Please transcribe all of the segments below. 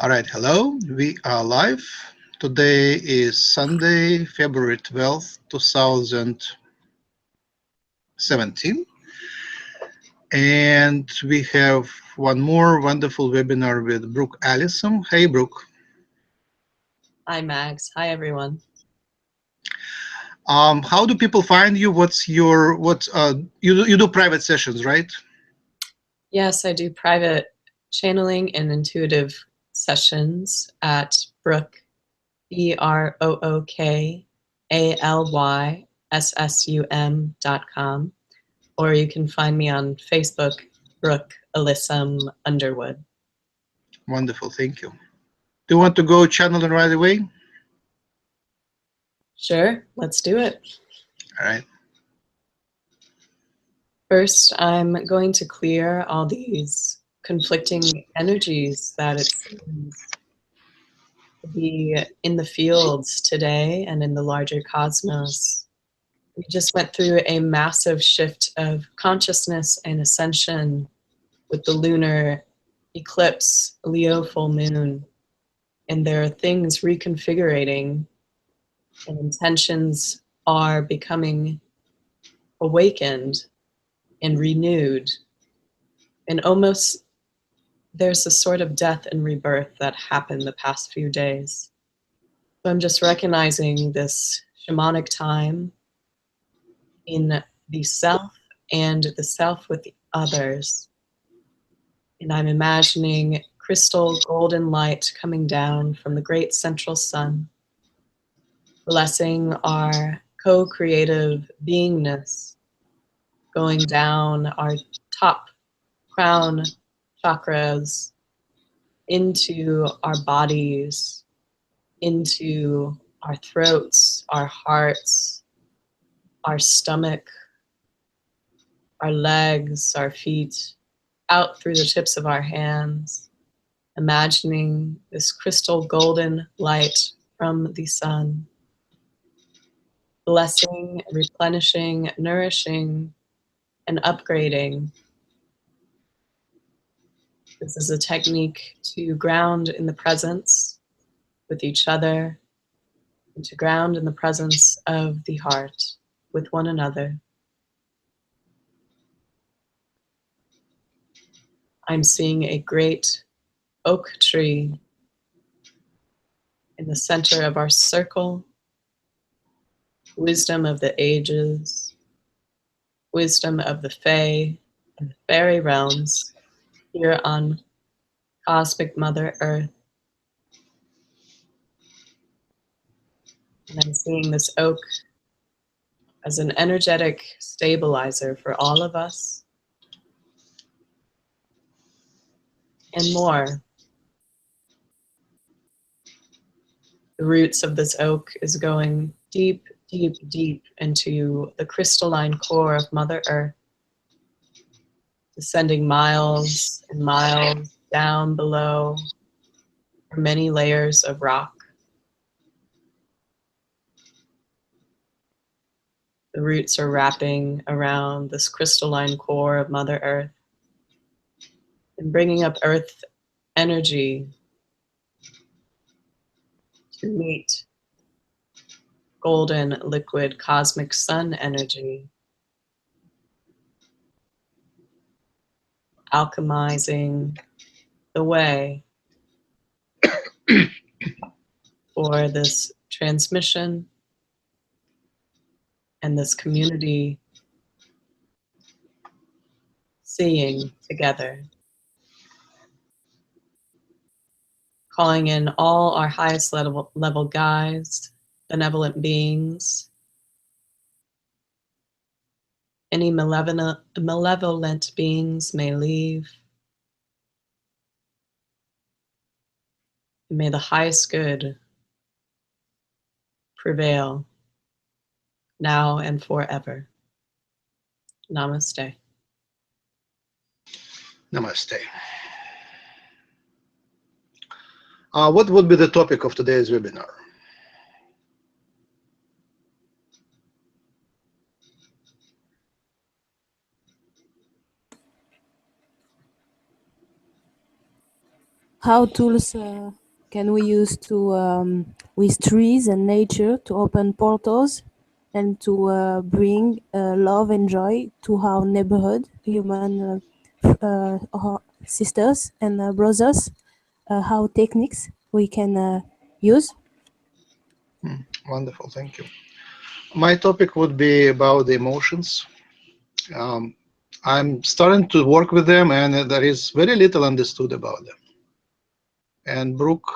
All right, hello. We are live. Today is Sunday, February 12th, 2017. And we have one more wonderful webinar with Brook Alyssum. Hey, Brook. Hi, Max. Hi, everyone. How do people find you? You do private sessions, right? Yes, I do private channeling and intuitive sessions at Brook, BROOKALYSSUM.com, or you can find me on Facebook, Brook Alyssum Underwood. Wonderful, thank you. Do you want to go channeling right away? Sure, let's do it. All right. First, I'm going to clear all these conflicting energies that it seems to be in the fields today and in the larger cosmos. We just went through a massive shift of consciousness and ascension with the lunar eclipse, Leo full moon, and there are things reconfiguring and intentions are becoming awakened and renewed, and almost there's a sort of death and rebirth that happened the past few days. So I'm just recognizing this shamanic time in the self and the self with the others. And I'm imagining crystal golden light coming down from the great central sun, blessing our co-creative beingness, going down our top crown chakras into our bodies, into our throats, our hearts, our stomach, our legs, our feet, out through the tips of our hands, imagining this crystal golden light from the sun, blessing, replenishing, nourishing, and upgrading. This is a technique to ground in the presence with each other, and to ground in the presence of the heart with one another. I'm seeing a great oak tree in the center of our circle, wisdom of the ages, wisdom of the Fae and the fairy realms here on cosmic Mother Earth. And I'm seeing this oak as an energetic stabilizer for all of us and more. The roots of this oak is going deep, deep, deep into the crystalline core of Mother Earth, descending miles and miles down below for many layers of rock. The roots are wrapping around this crystalline core of Mother Earth and bringing up earth energy to meet golden liquid cosmic sun energy, alchemizing the way for this transmission and this community seeing together. Calling in all our highest level guides, benevolent beings, any malevolent beings may leave. And may the highest good prevail now and forever. Namaste. Namaste. What would be the topic of today's webinar? how tools can we use to with trees and nature to open portals and to bring love and joy to our neighborhood, human our sisters and brothers. How techniques we can use. Wonderful, thank you. My topic would be about the emotions. Um, I'm starting to work with them, and there is very little understood about them. And Brooke,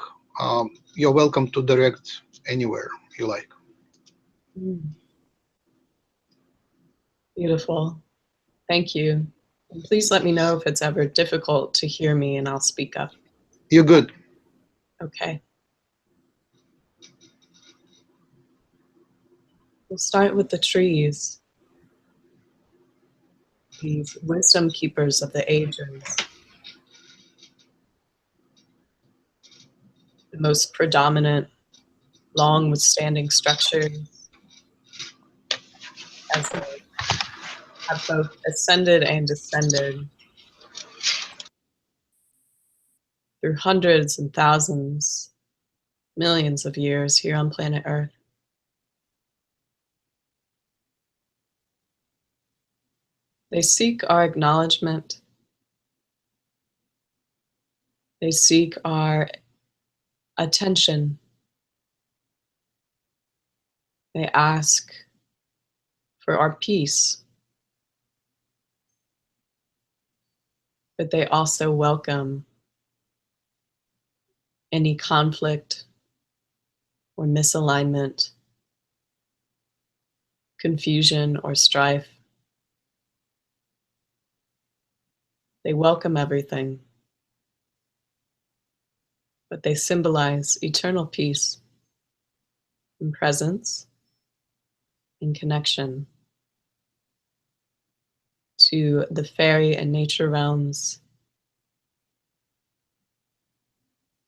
you're welcome to direct anywhere you like. Mm, beautiful. Thank you. And please let me know if it's ever difficult to hear me and I'll speak up. You're good. Okay. We'll start with the trees, these wisdom keepers of the ages, the most predominant, long withstanding structures as they have both ascended and descended through hundreds and thousands, millions of years here on planet Earth. They seek our acknowledgement. They seek our attention. They ask for our peace, but they also welcome any conflict or misalignment, confusion or strife. They welcome everything, but they symbolize eternal peace and presence and connection to the fairy and nature realms,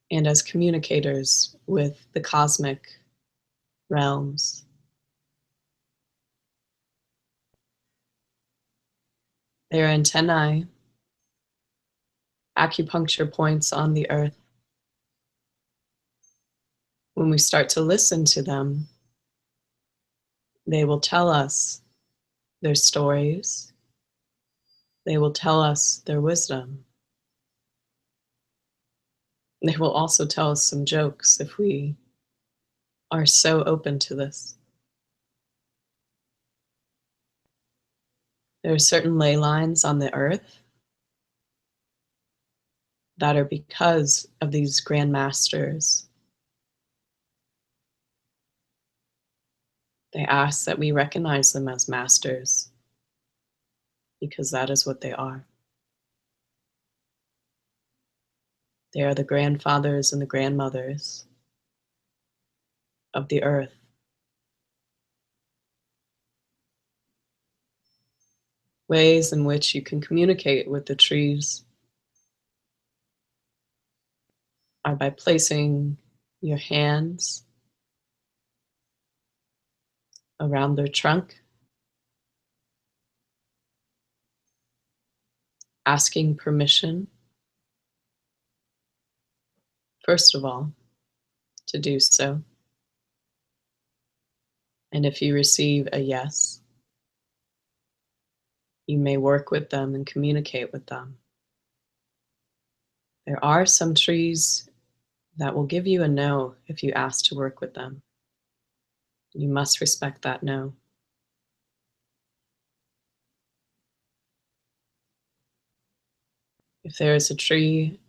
and as communicators with the cosmic realms. Their antennae, acupuncture points on the earth. When we start to listen to them, they will tell us their stories. They will tell us their wisdom. They will also tell us some jokes if we are so open to this. There are certain ley lines on the earth that are because of these grand masters. They ask that we recognize them as masters because that is what they are. They are the grandfathers and the grandmothers of the earth. Ways in which you can communicate with the trees are by placing your hands around their trunk, asking permission, first of all, to do so. And if you receive a yes, you may work with them and communicate with them. There are some trees that will give you a no if you ask to work with them. You must respect that no. If there is a tree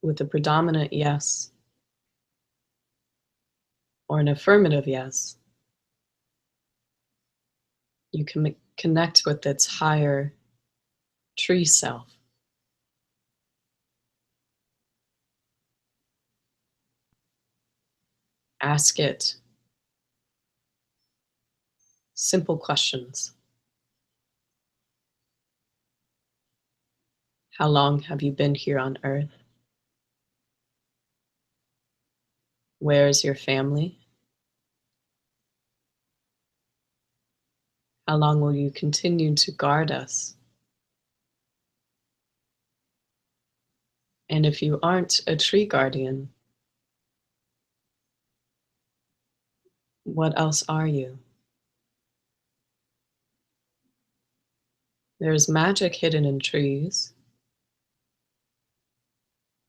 with a predominant yes or an affirmative yes, you can connect with its higher tree self. Ask it simple questions. How long have you been here on Earth? Where is your family? How long will you continue to guard us? And if you aren't a tree guardian, what else are you? There's magic hidden in trees.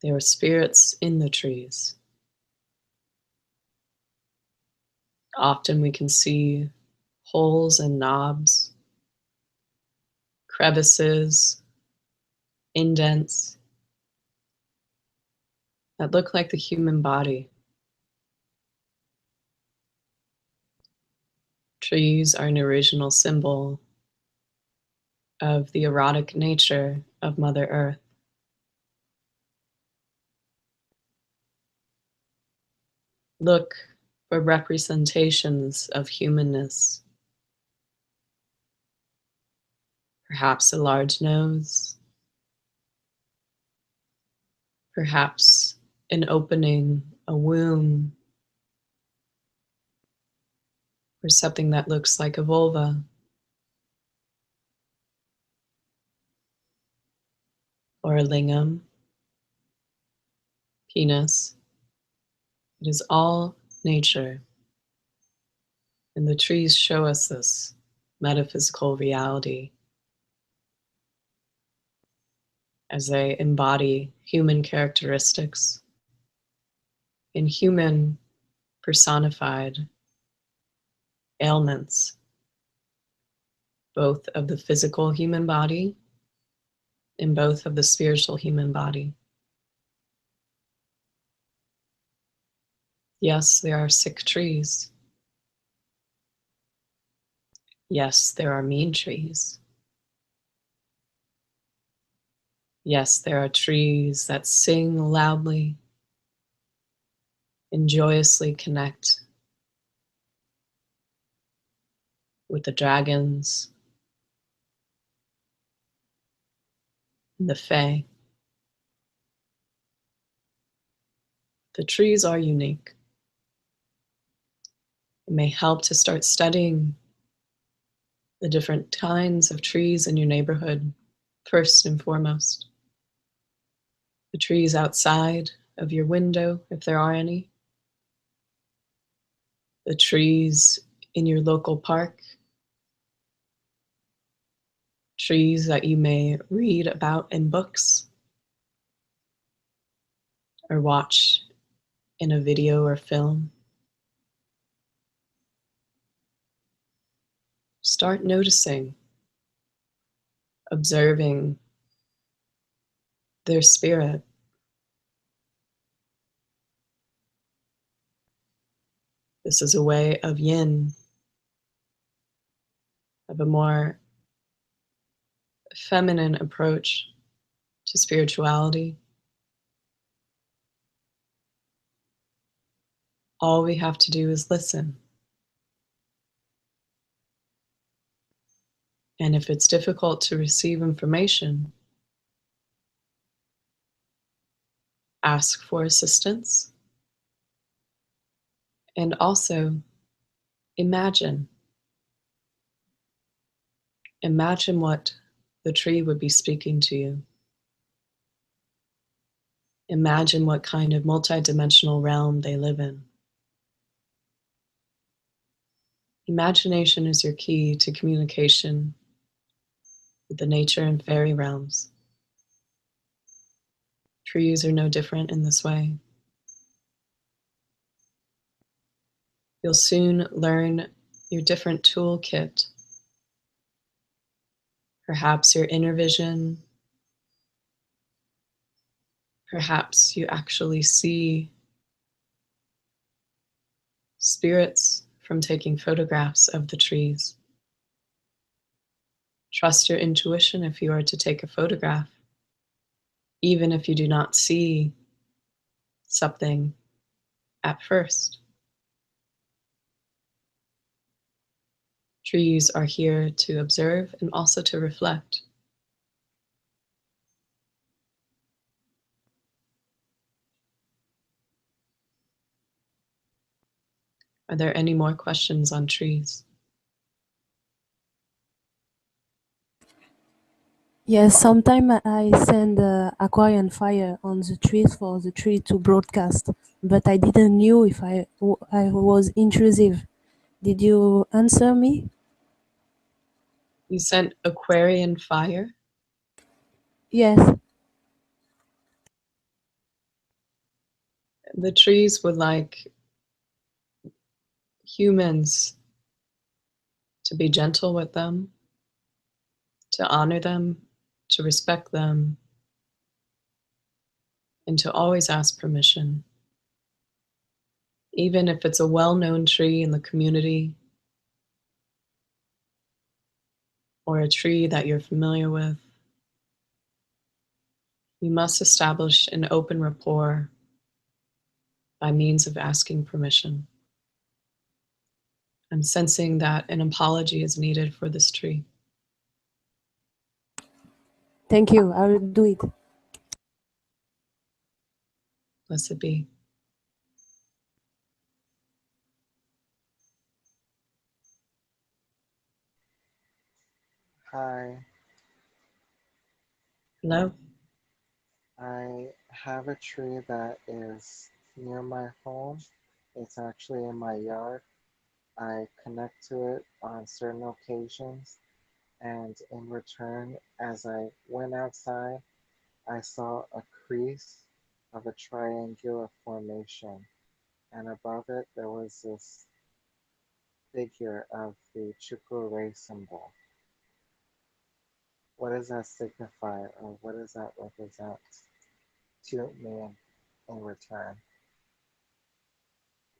There are spirits in the trees. Often we can see holes and knobs, crevices, indents that look like the human body. Trees are an original symbol of the erotic nature of Mother Earth. Look for representations of humanness. Perhaps a large nose, perhaps an opening, a womb, or something that looks like a vulva. Or a lingam, penis. It is all nature. And the trees show us this metaphysical reality as they embody human characteristics in human personified ailments, both of the physical human body and both of the spiritual human body. Yes, there are sick trees. Yes, there are mean trees. Yes, there are trees that sing loudly and joyously connect with the dragons and the fae. The trees are unique. It may help to start studying the different kinds of trees in your neighborhood, first and foremost. The trees outside of your window, if there are any. The trees in your local park. Trees that you may read about in books or watch in a video or film. Start noticing, observing their spirit. This is a way of yin, of a more feminine approach to spirituality. All we have to do is listen. And if it's difficult to receive information, ask for assistance. And also imagine. Imagine what the tree would be speaking to you. Imagine what kind of multidimensional realm they live in. Imagination is your key to communication with the nature and fairy realms. Trees are no different in this way. You'll soon learn your different toolkit. Perhaps your inner vision. Perhaps you actually see spirits from taking photographs of the trees. Trust your intuition if you are to take a photograph, even if you do not see something at first. Trees are here to observe and also to reflect. Are there any more questions on trees? Yes, sometime I send Aquarian fire on the trees for the tree to broadcast, but I didn't knew if I was intrusive. Did you answer me? You sent Aquarian fire? Yes. The trees would like humans to be gentle with them, to honor them, to respect them, and to always ask permission. Even if it's a well-known tree in the community or a tree that you're familiar with, you must establish an open rapport by means of asking permission. I'm sensing that an apology is needed for this tree. Thank you. I will do it. Blessed be. Hi, Hello? I have a tree that is near my home. It's actually in my yard. I connect to it on certain occasions, and in return, as I went outside, I saw a crease of a triangular formation, and above it there was this figure of the Hucolo symbol. What does that signify, or what does that represent to me in return?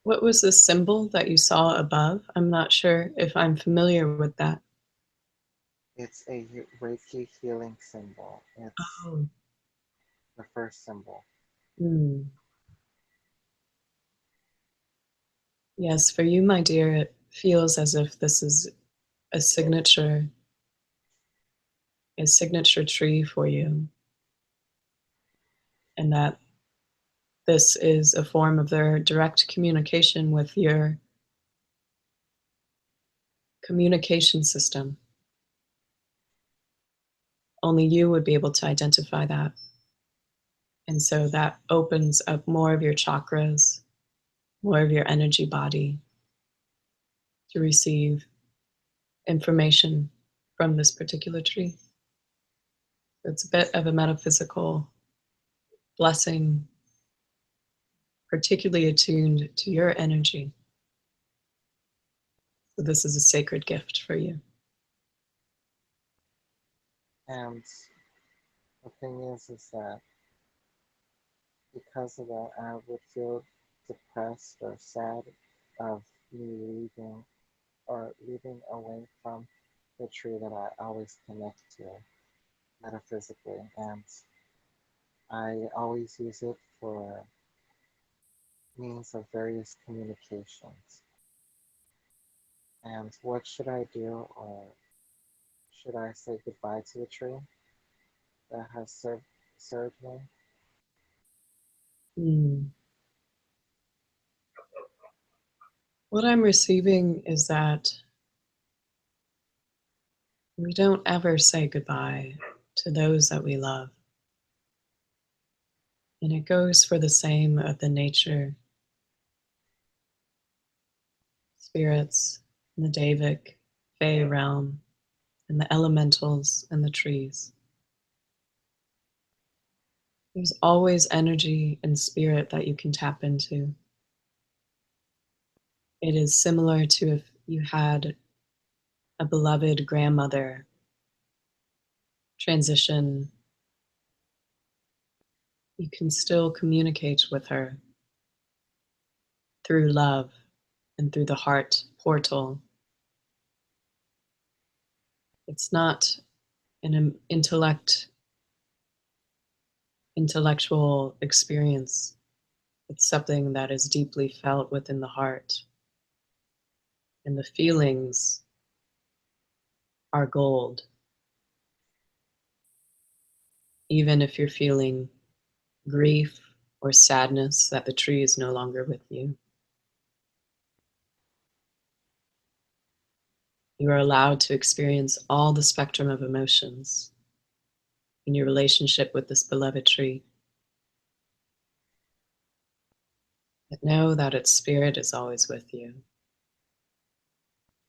What was the symbol that you saw above? I'm not sure if I'm familiar with that. It's a Reiki healing symbol. It's Oh. the first symbol. Hmm. Yes, for you, my dear, it feels as if this is a signature tree for you, and that this is a form of their direct communication with your communication system. Only you would be able to identify that. And so that opens up more of your chakras, more of your energy body to receive information from this particular tree. It's a bit of a metaphysical blessing, particularly attuned to your energy. So this is a sacred gift for you. And the thing is that because of that, I would feel depressed or sad of me leaving away from the tree that I always connect to metaphysically. And I always use it for means of various communications. And what should I do, or should I say goodbye to the tree that has served me? Hmm. What I'm receiving is that we don't ever say goodbye to those that we love. And it goes for the same of the nature, spirits, and the Davic, Fey realm, and the elementals and the trees. There's always energy and spirit that you can tap into. It is similar to if you had a beloved grandmother transition, you can still communicate with her through love and through the heart portal. It's not an intellectual experience. It's something that is deeply felt within the heart. And the feelings are gold. Even if you're feeling grief or sadness that the tree is no longer with you, you are allowed to experience all the spectrum of emotions. in your relationship with this beloved tree. But know that its spirit is always with you,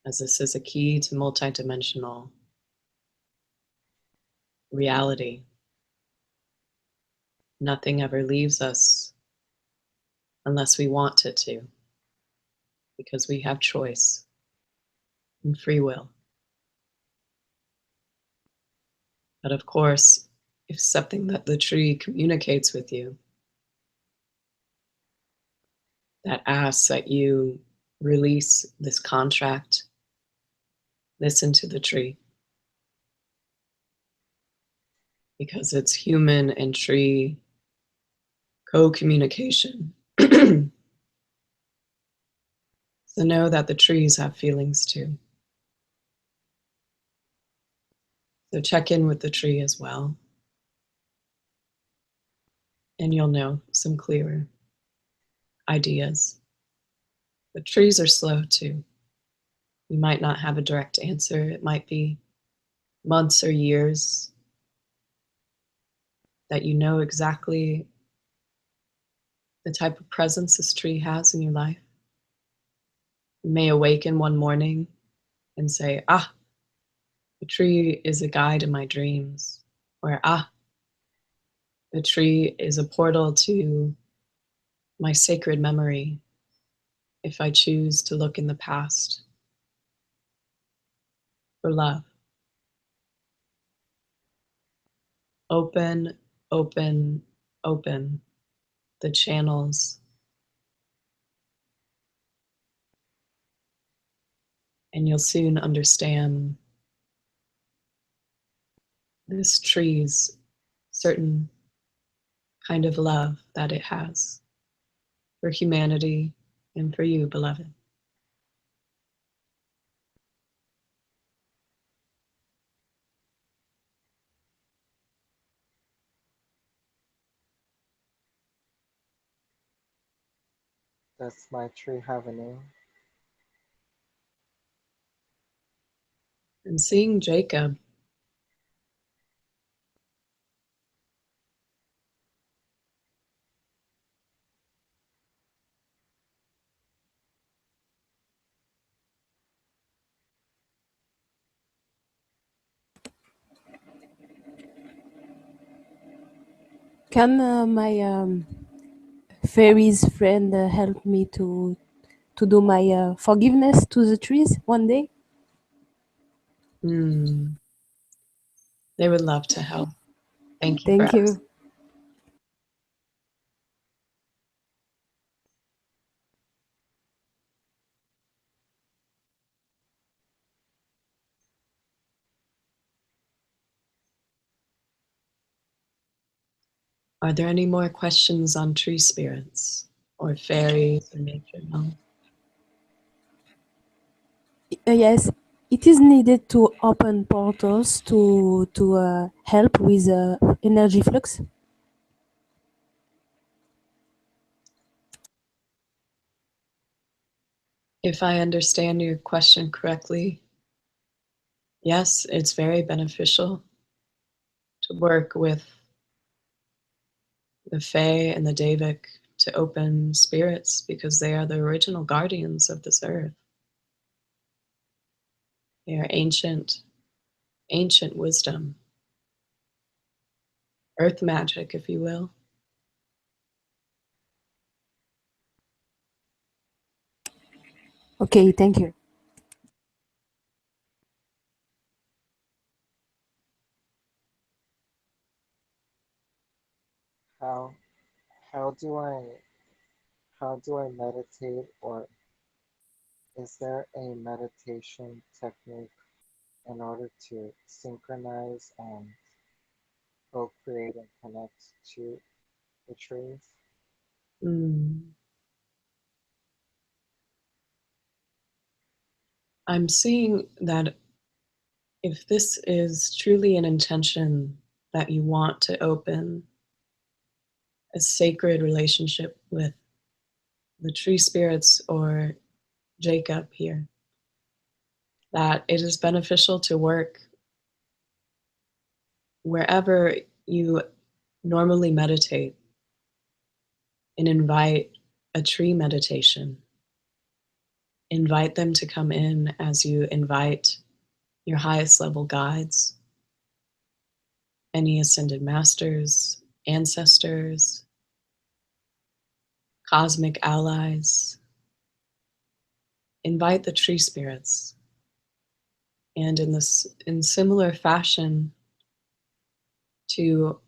as this is a key to multidimensional reality. Nothing ever leaves us unless we want it to, because we have choice and free will. But of course, if something that the tree communicates with you that asks that you release this contract, listen to the tree, because it's human and tree co-communication. So know that the trees have feelings too. So check in with the tree as well, and you'll know some clearer ideas. But trees are slow too. You might not have a direct answer. It might be months or years that you know exactly the type of presence this tree has in your life. You may awaken one morning and say, ah, the tree is a guide in my dreams. Or, ah, the tree is a portal to my sacred memory if I choose to look in the past for love. Open, open, open the channels, and you'll soon understand this tree's certain kind of love that it has for humanity and for you, beloved. Does my tree have a name? And seeing Jacob, Can my fairies friend help me to do my forgiveness to the trees one day? they would love to help. Thank you for Thank asking. you. Are there any more questions on tree spirits or fairies or nature? No. Yes, it is needed to open portals to help with energy flux. If I understand your question correctly, yes, it's very beneficial to work with the Fae and the Davic to open spirits because they are the original guardians of this earth. They are ancient wisdom, earth magic, if you will. Okay, thank you. How how do I how do I meditate, or is there a meditation technique in order to synchronize and co-create and connect to the trees? I'm seeing that if this is truly an intention that you want to open a sacred relationship with the tree spirits or Jacob here, that it is beneficial to work wherever you normally meditate, and invite a tree meditation. Invite them to come in as you invite your highest level guides, any ascended masters, ancestors, cosmic allies. Invite the tree spirits. And in similar fashion to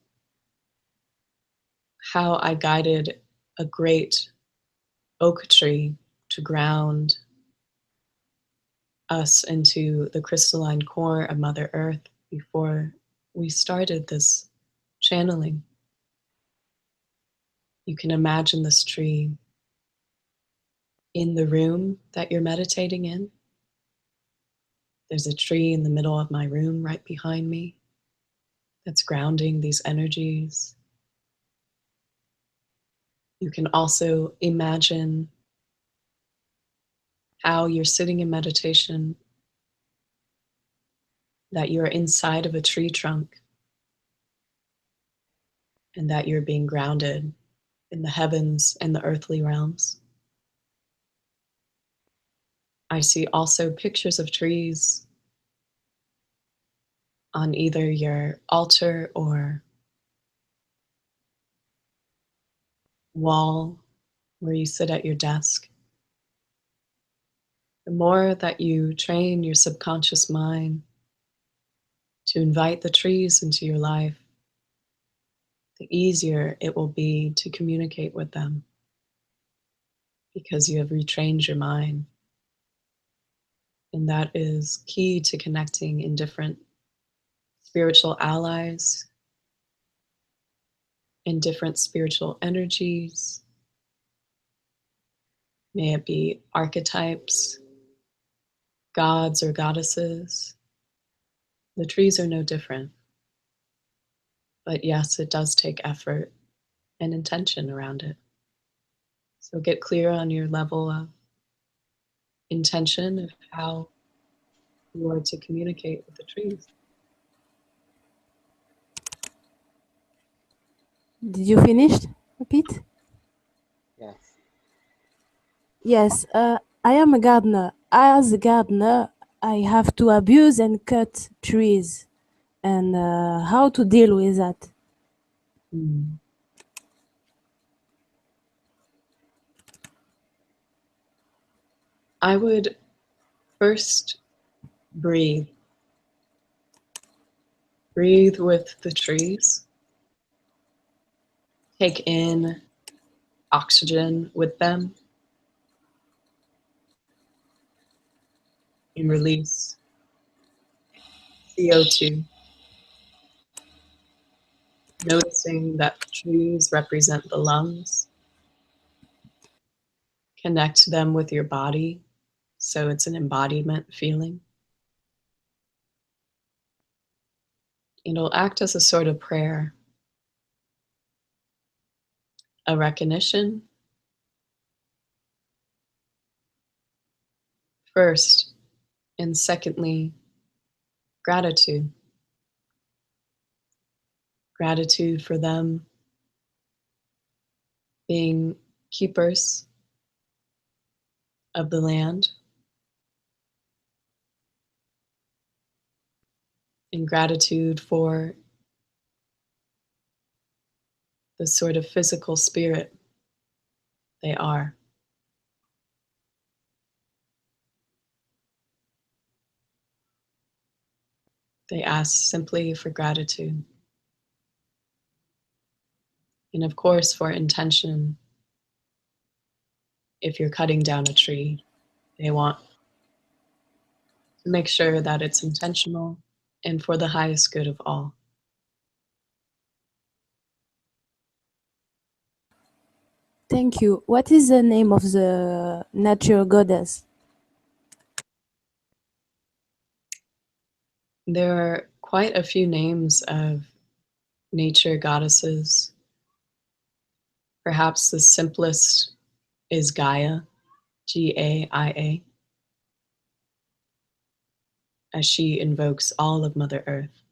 how I guided a great oak tree to ground us into the crystalline core of Mother Earth before we started this channeling. You can imagine this tree in the room that you're meditating in. There's a tree in the middle of my room right behind me that's grounding these energies. You can also imagine how you're sitting in meditation, that you're inside of a tree trunk, and that you're being grounded in the heavens and the earthly realms. I see also pictures of trees on either your altar or wall where you sit at your desk. The more that you train your subconscious mind to invite the trees into your life, the easier it will be to communicate with them, because you have retrained your mind. And that is key to connecting in different spiritual allies, in different spiritual energies. May it be archetypes, gods or goddesses. The trees are no different. But yes, it does take effort and intention around it. So get clear on your level of intention of how you are to communicate with the trees. Did you finish, Pete? Yes. Yes, I am a gardener. As a gardener, I have to abuse and cut trees. And how to deal with that? I would first breathe. Breathe with the trees. Take in oxygen with them. And release CO2. Noticing that trees represent the lungs. Connect them with your body, so it's an embodiment feeling. It'll act as a sort of prayer, a recognition. First, and secondly, gratitude. Gratitude for them being keepers of the land, and gratitude for the sort of physical spirit they are. They ask simply for gratitude. And of course, for intention. If you're cutting down a tree, they want to make sure that it's intentional and for the highest good of all. Thank you. What is the name of the nature goddess? There are quite a few names of nature goddesses. Perhaps the simplest is Gaia, Gaia, as she invokes all of Mother Earth.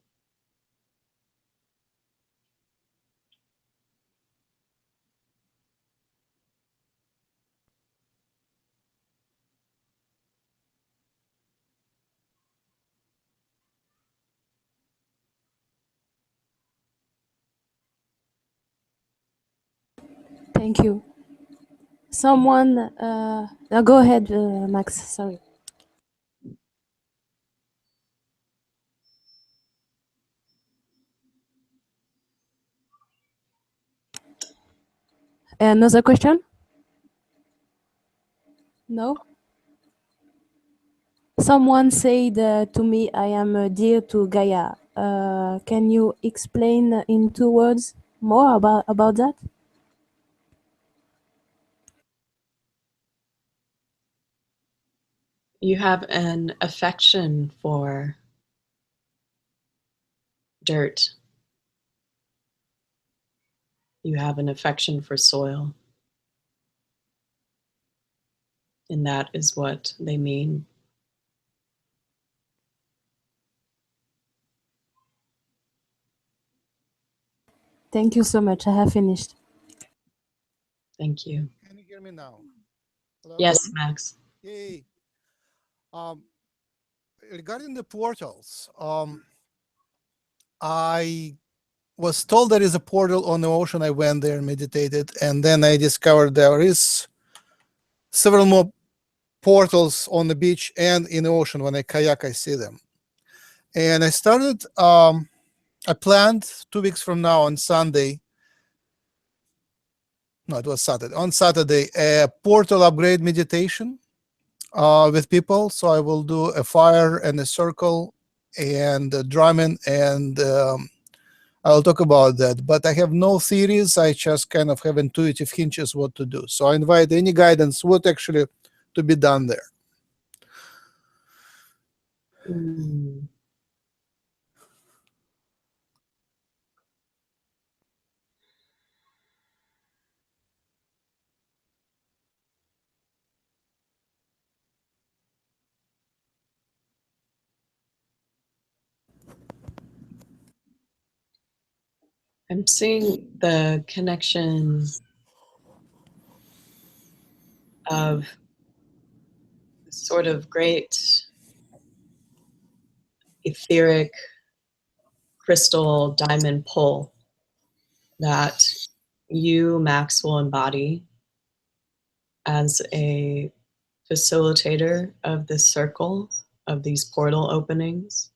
Thank you. Someone, go ahead, Max. Sorry. Another question? No? Someone said to me, I am dear to Gaia. Can you explain in 2 words more about that? You have an affection for dirt. You have an affection for soil. And that is what they mean. Thank you so much. I have finished. Thank you. Can you hear me now? Hello? Yes, Max. Yay. Regarding the portals, I was told there is a portal on the ocean. I went there and meditated, and then I discovered there is several more portals on the beach and in the ocean. When I kayak, I see them. And I started, I planned 2 weeks from now on Sunday, no, it was Saturday, on Saturday, a portal upgrade meditation with people. So I will do a fire and a circle and drumming, and I'll talk about that. But I have no theories. I just kind of have intuitive hinges what to do. So I invite any guidance what actually to be done there. Mm. I'm seeing the connection of sort of great etheric crystal diamond pull that you, Max, will embody as a facilitator of this circle, of these portal openings.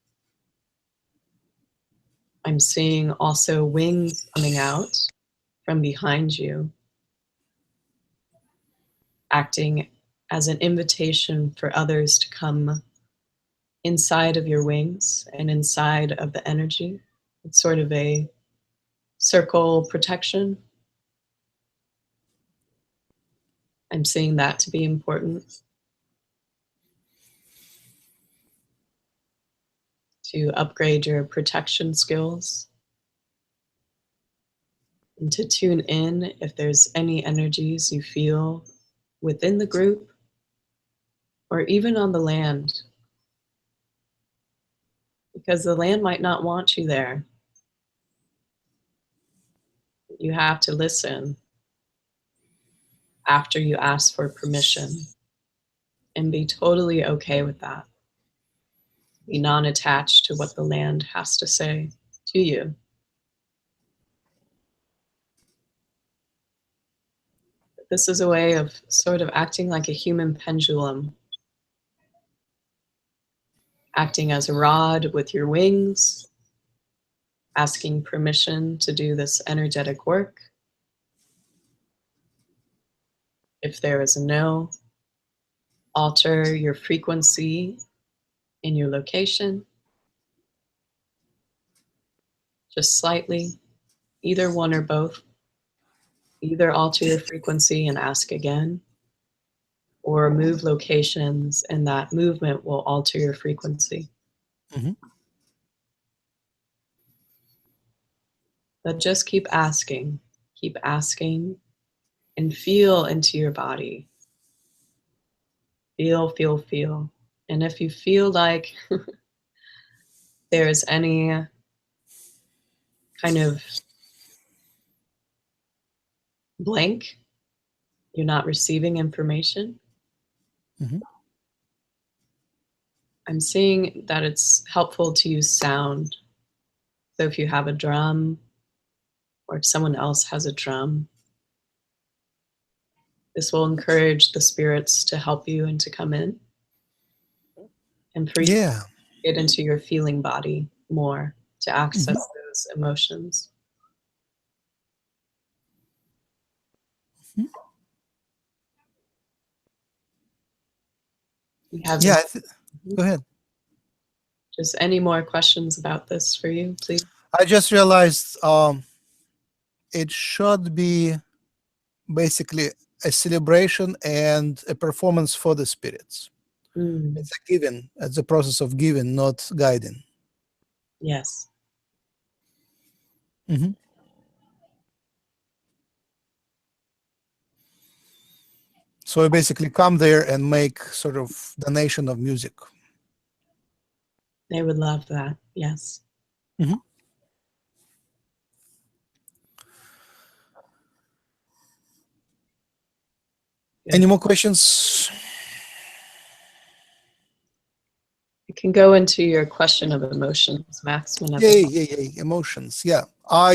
I'm seeing also wings coming out from behind you, acting as an invitation for others to come inside of your wings and inside of the energy. It's sort of a circle protection. I'm seeing that to be important. To upgrade your protection skills. And to tune in if there's any energies you feel within the group or even on the land. Because the land might not want you there. You have to listen after you ask for permission and be totally okay with that. Be non-attached to what the land has to say to you. This is a way of sort of acting like a human pendulum, acting as a rod with your wings, asking permission to do this energetic work. If there is a no, alter your frequency in your location, just slightly, either one or both. Either alter your frequency and ask again, or move locations and that movement will alter your frequency. Mm-hmm. But just keep asking, and feel into your body. Feel, feel, feel. And if you feel like there's any kind of blank, you're not receiving information, Mm-hmm. I'm seeing that it's helpful to use sound. So if you have a drum, or if someone else has a drum, This will encourage the spirits to help you and to come in and for you Yeah. to get into your feeling body more to access those emotions. We have Yeah. Go ahead. just any more questions about this for you, please? I just realized it should be basically a celebration and a performance for the spirits. It's a giving. It's a process of giving, not guiding. Yes. So we basically come there and make sort of donation of music. They would love that. Yes. Any more questions? You can go into your question of emotions, Max, whenever. Yay. Emotions. Yeah. I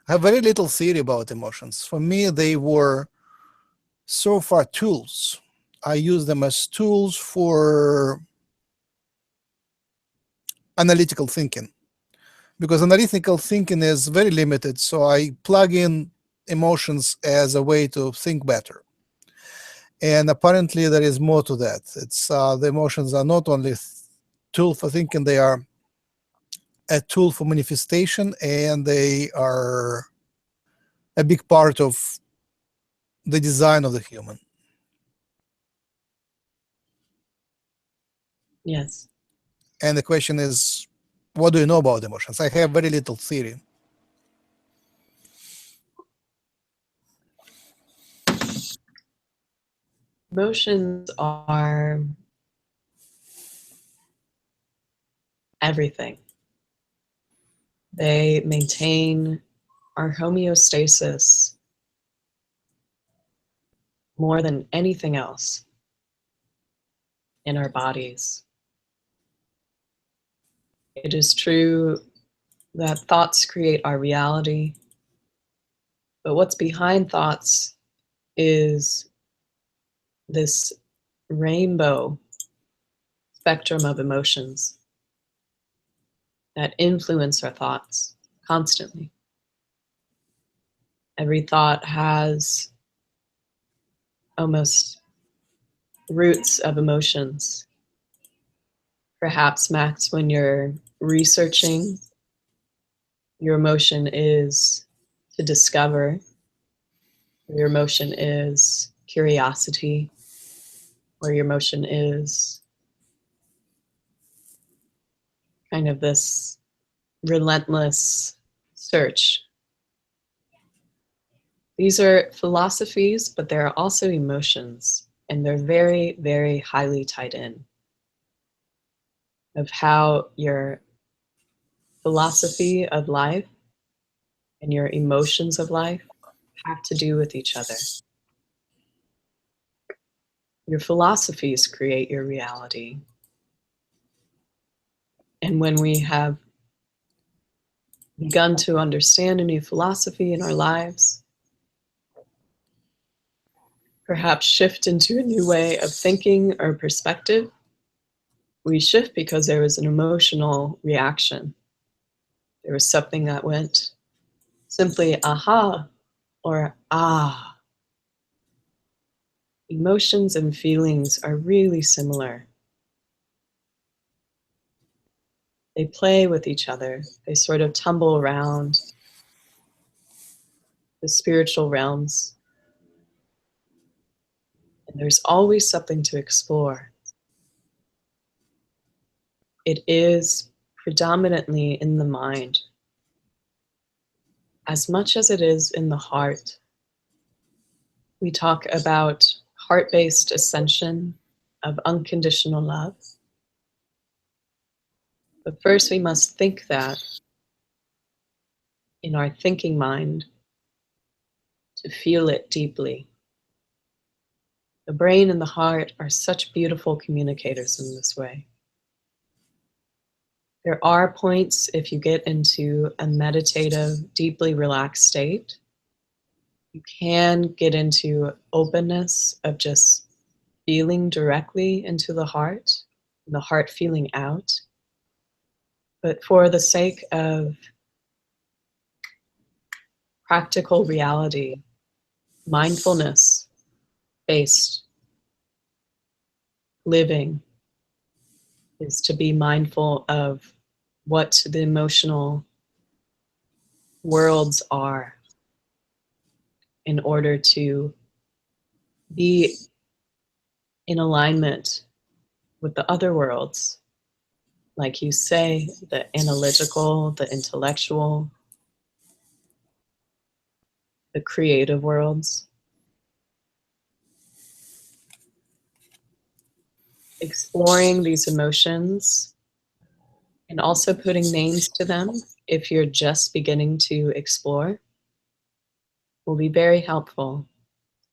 have very little theory about emotions. For me, they were so far tools. I use them as tools for analytical thinking, because analytical thinking is very limited. So I plug in emotions as a way to think better. And apparently there is more to that. It's the emotions are not only tool for thinking, they are a tool for manifestation, and they are a big part of the design of the human. Yes. And the question is, what do you know about emotions? I have very little theory. Emotions are everything. They maintain our homeostasis more than anything else in our bodies. It is true that thoughts create our reality, but what's behind thoughts is this rainbow spectrum of emotions that influence our thoughts constantly. Every thought has almost roots of emotions. Perhaps, Max, when you're researching, your emotion is to discover, your emotion is curiosity, or your emotion is kind of this relentless search. These are philosophies, but there are also emotions, and they're very, very highly tied in of how your philosophy of life and your emotions of life have to do with each other. Your philosophies create your reality. And when we have begun to understand a new philosophy in our lives, perhaps shift into a new way of thinking or perspective, we shift because there was an emotional reaction. There was something that went simply aha or ah. Emotions and feelings are really similar. They play with each other. They sort of tumble around the spiritual realms. And there's always something to explore. It is predominantly in the mind, as much as it is in the heart. We talk about heart-based ascension of unconditional love. But first we must think that in our thinking mind to feel it deeply. The brain and the heart are such beautiful communicators in this way. There are points if you get into a meditative, deeply relaxed state, You can get into openness of just feeling directly into the heart feeling out. But for the sake of practical reality, mindfulness-based living is to be mindful of what the emotional worlds are in order to be in alignment with the other worlds. Like you say, the analytical, the intellectual, the creative worlds. Exploring these emotions and also putting names to them if you're just beginning to explore will be very helpful.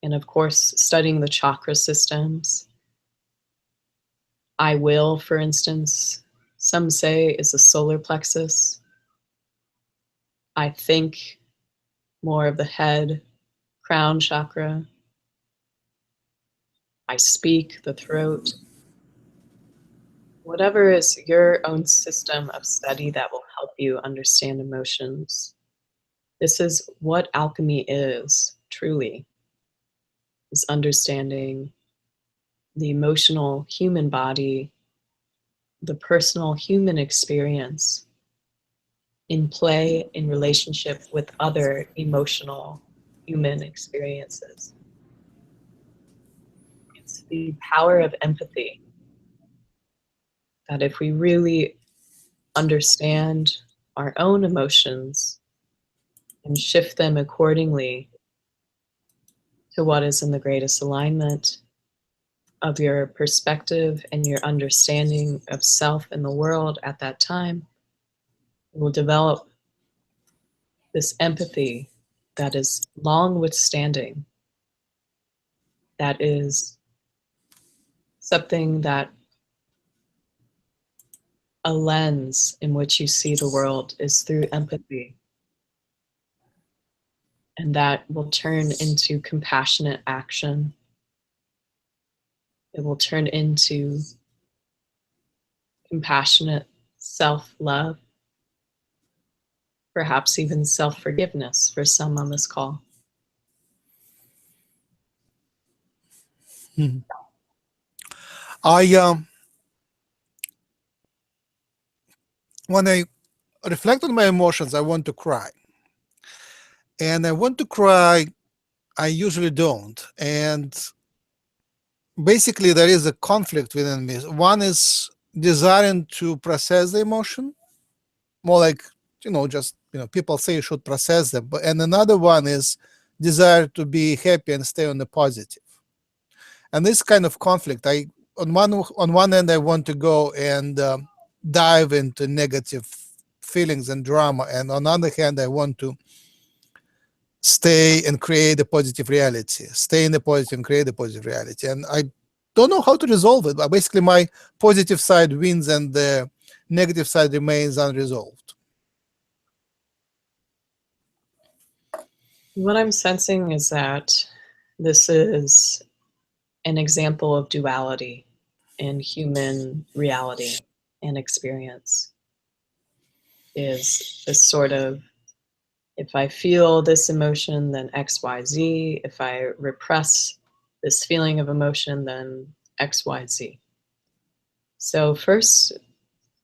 And of course, studying the chakra systems. I will, for instance, some say is the solar plexus. I think more of the head, crown chakra. I speak, the throat. Whatever is your own system of study that will help you understand emotions. This is what alchemy is, truly, is understanding the emotional human body, the personal human experience in play in relationship with other emotional human experiences. It's the power of empathy that if we really understand our own emotions and shift them accordingly to what is in the greatest alignment of your perspective and your understanding of self and the world at that time, will develop this empathy that is long withstanding, that is something that a lens in which you see the world is through empathy. And that will turn into compassionate action. It will turn into compassionate self-love, perhaps even self-forgiveness for some on this call. When I reflect on my emotions, I want to cry. And I want to cry, I usually don't. And basically, there is a conflict within me. One is desiring to process the emotion, more like, just, people say you should process them. And another one is desire to be happy and stay on the positive. And this kind of conflict, on one end, I want to go and dive into negative feelings and drama, and on the other hand, I want to stay and create a positive reality, stay in the positive and create a positive reality. And I don't know how to resolve it, but basically my positive side wins and the negative side remains unresolved. What I'm sensing is that this is an example of duality in human reality and experience. Is this sort of, if I feel this emotion, then X, Y, Z. If I repress this feeling of emotion, then X, Y, Z. So first,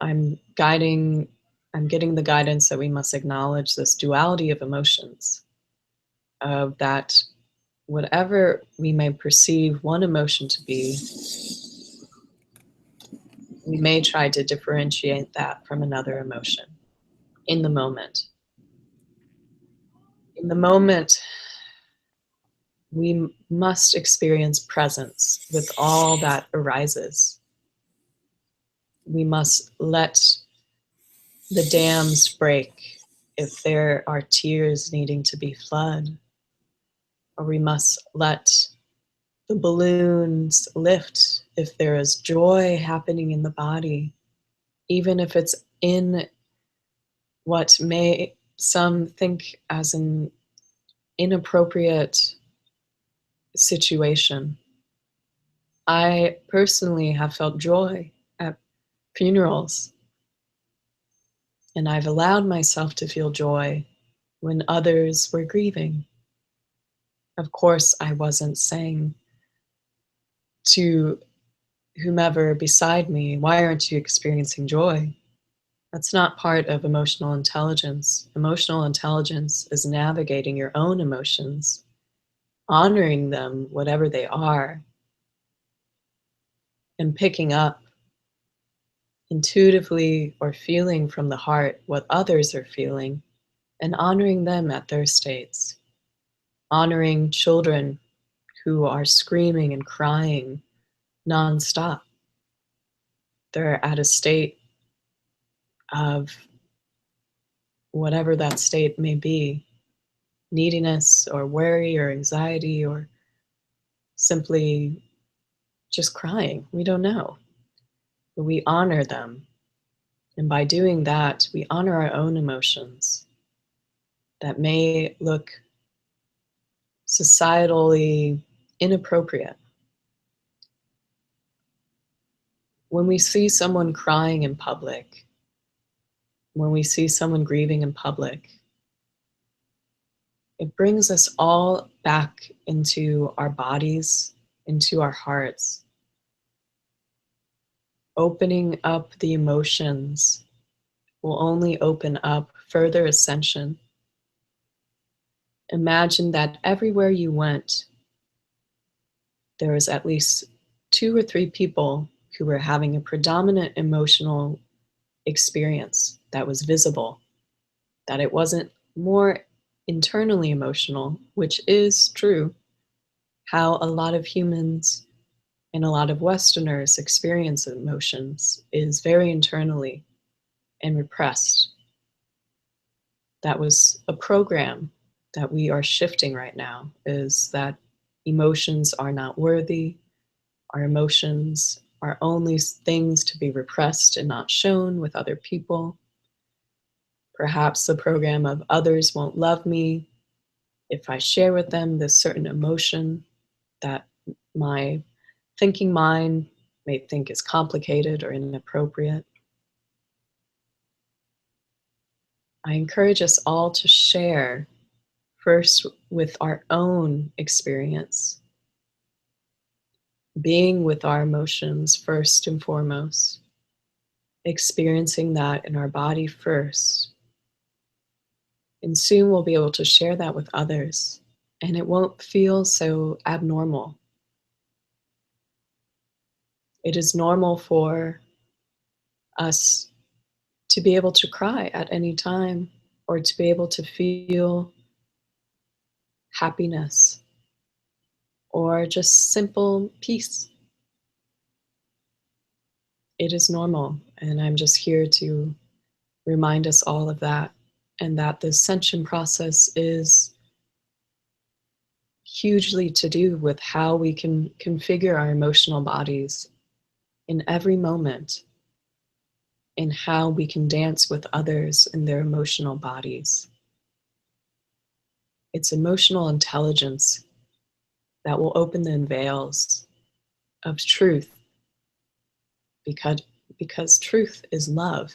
I'm getting the guidance that we must acknowledge this duality of emotions, of that whatever we may perceive one emotion to be, we may try to differentiate that from another emotion in the moment. In the moment, we must experience presence with all that arises. We must let the dams break if there are tears needing to be flooded, or we must let the balloons lift if there is joy happening in the body, even if it's in what may some think as an inappropriate situation. I personally have felt joy at funerals, and I've allowed myself to feel joy when others were grieving. Of course, I wasn't saying to whomever beside me, why aren't you experiencing joy? That's not part of emotional intelligence. Emotional intelligence is navigating your own emotions, honoring them, whatever they are, and picking up intuitively or feeling from the heart what others are feeling and honoring them at their states. Honoring children who are screaming and crying nonstop. They're at a state of whatever that state may be, neediness or worry or anxiety or simply just crying. We don't know. But we honor them. And by doing that, we honor our own emotions that may look societally inappropriate. When we see someone crying in public, when we see someone grieving in public, it brings us all back into our bodies, into our hearts. Opening up the emotions will only open up further ascension. Imagine that everywhere you went, there was at least 2 or 3 people who were having a predominant emotional experience that was visible, that it wasn't more internally emotional, which is true. How a lot of humans and a lot of Westerners experience emotions is very internally and repressed. That was a program that we are shifting right now, is that emotions are not worthy. Our emotions are only things to be repressed and not shown with other people. Perhaps the program of others won't love me if I share with them this certain emotion that my thinking mind may think is complicated or inappropriate. I encourage us all to share first with our own experience, being with our emotions first and foremost, experiencing that in our body first. And soon we'll be able to share that with others, and it won't feel so abnormal. It is normal for us to be able to cry at any time or to be able to feel happiness or just simple peace. It is normal, and I'm just here to remind us all of that, and that the ascension process is hugely to do with how we can configure our emotional bodies in every moment, in how we can dance with others in their emotional bodies. It's emotional intelligence that will open the veils of truth, because truth is love.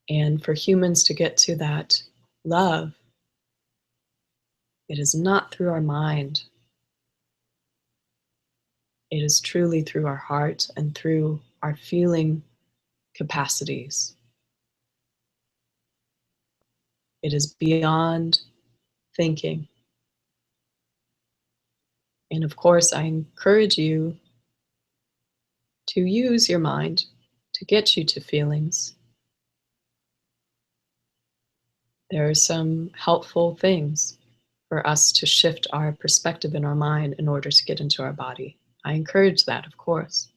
And for humans to get to that love, it is not through our mind. It is truly through our heart and through our feeling capacities. It is beyond thinking. And of course, I encourage you to use your mind to get you to feelings. There are some helpful things for us to shift our perspective in our mind in order to get into our body. I encourage that, of course.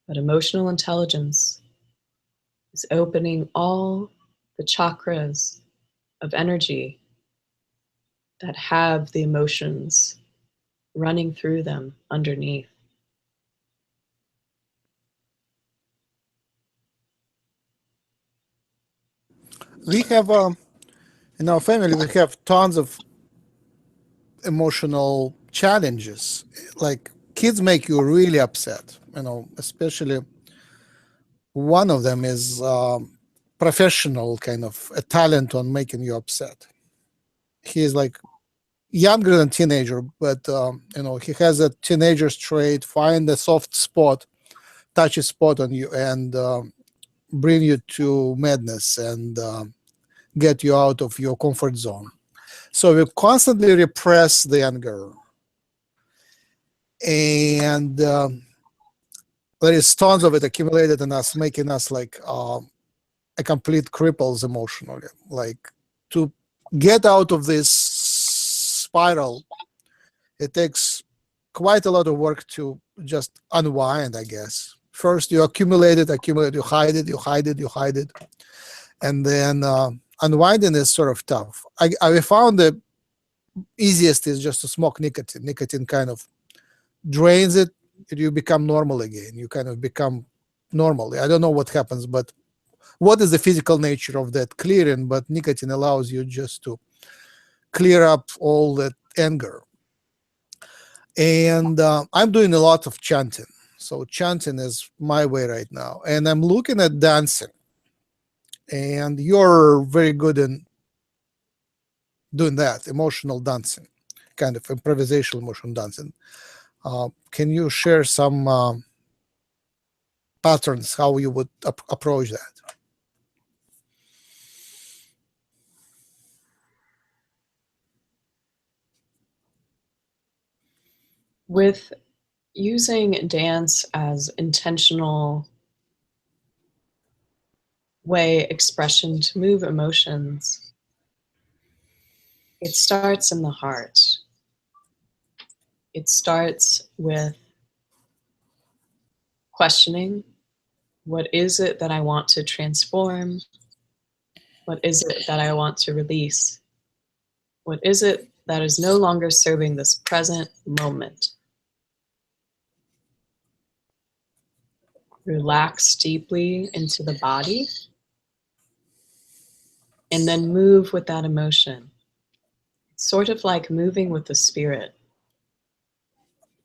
But emotional intelligence is opening all the chakras of energy that have the emotions running through them underneath. We have In our family, we have tons of emotional challenges. Like kids make you really upset, especially one of them is professional, kind of a talent on making you upset. He is like younger than teenager, but he has a teenager's trait, find a soft spot, touch a spot on you, and bring you to madness and get you out of your comfort zone. So we constantly repress the anger, and there is tons of it accumulated in us, making us like a complete cripples emotionally. Like, to get out of this spiral, it takes quite a lot of work to just unwind, I guess. First, you accumulate it, you hide it, and then unwinding is sort of tough. I found the easiest is just to smoke nicotine. Nicotine kind of drains it, you become normal again. You kind of become normal. I don't know what happens, but what is the physical nature of that clearing? But nicotine allows you just to clear up all that anger. And I'm doing a lot of chanting. So chanting is my way right now. And I'm looking at dancing. And you're very good in doing that, emotional dancing, kind of improvisational emotional dancing. Can you share some patterns, how you would approach that? With using dance as intentional way expression to move emotions, it starts in the heart. It starts with questioning, what is it that I want to transform? What is it that I want to release? What is it that is no longer serving this present moment? Relax deeply into the body and then move with that emotion. It's sort of like moving with the spirit.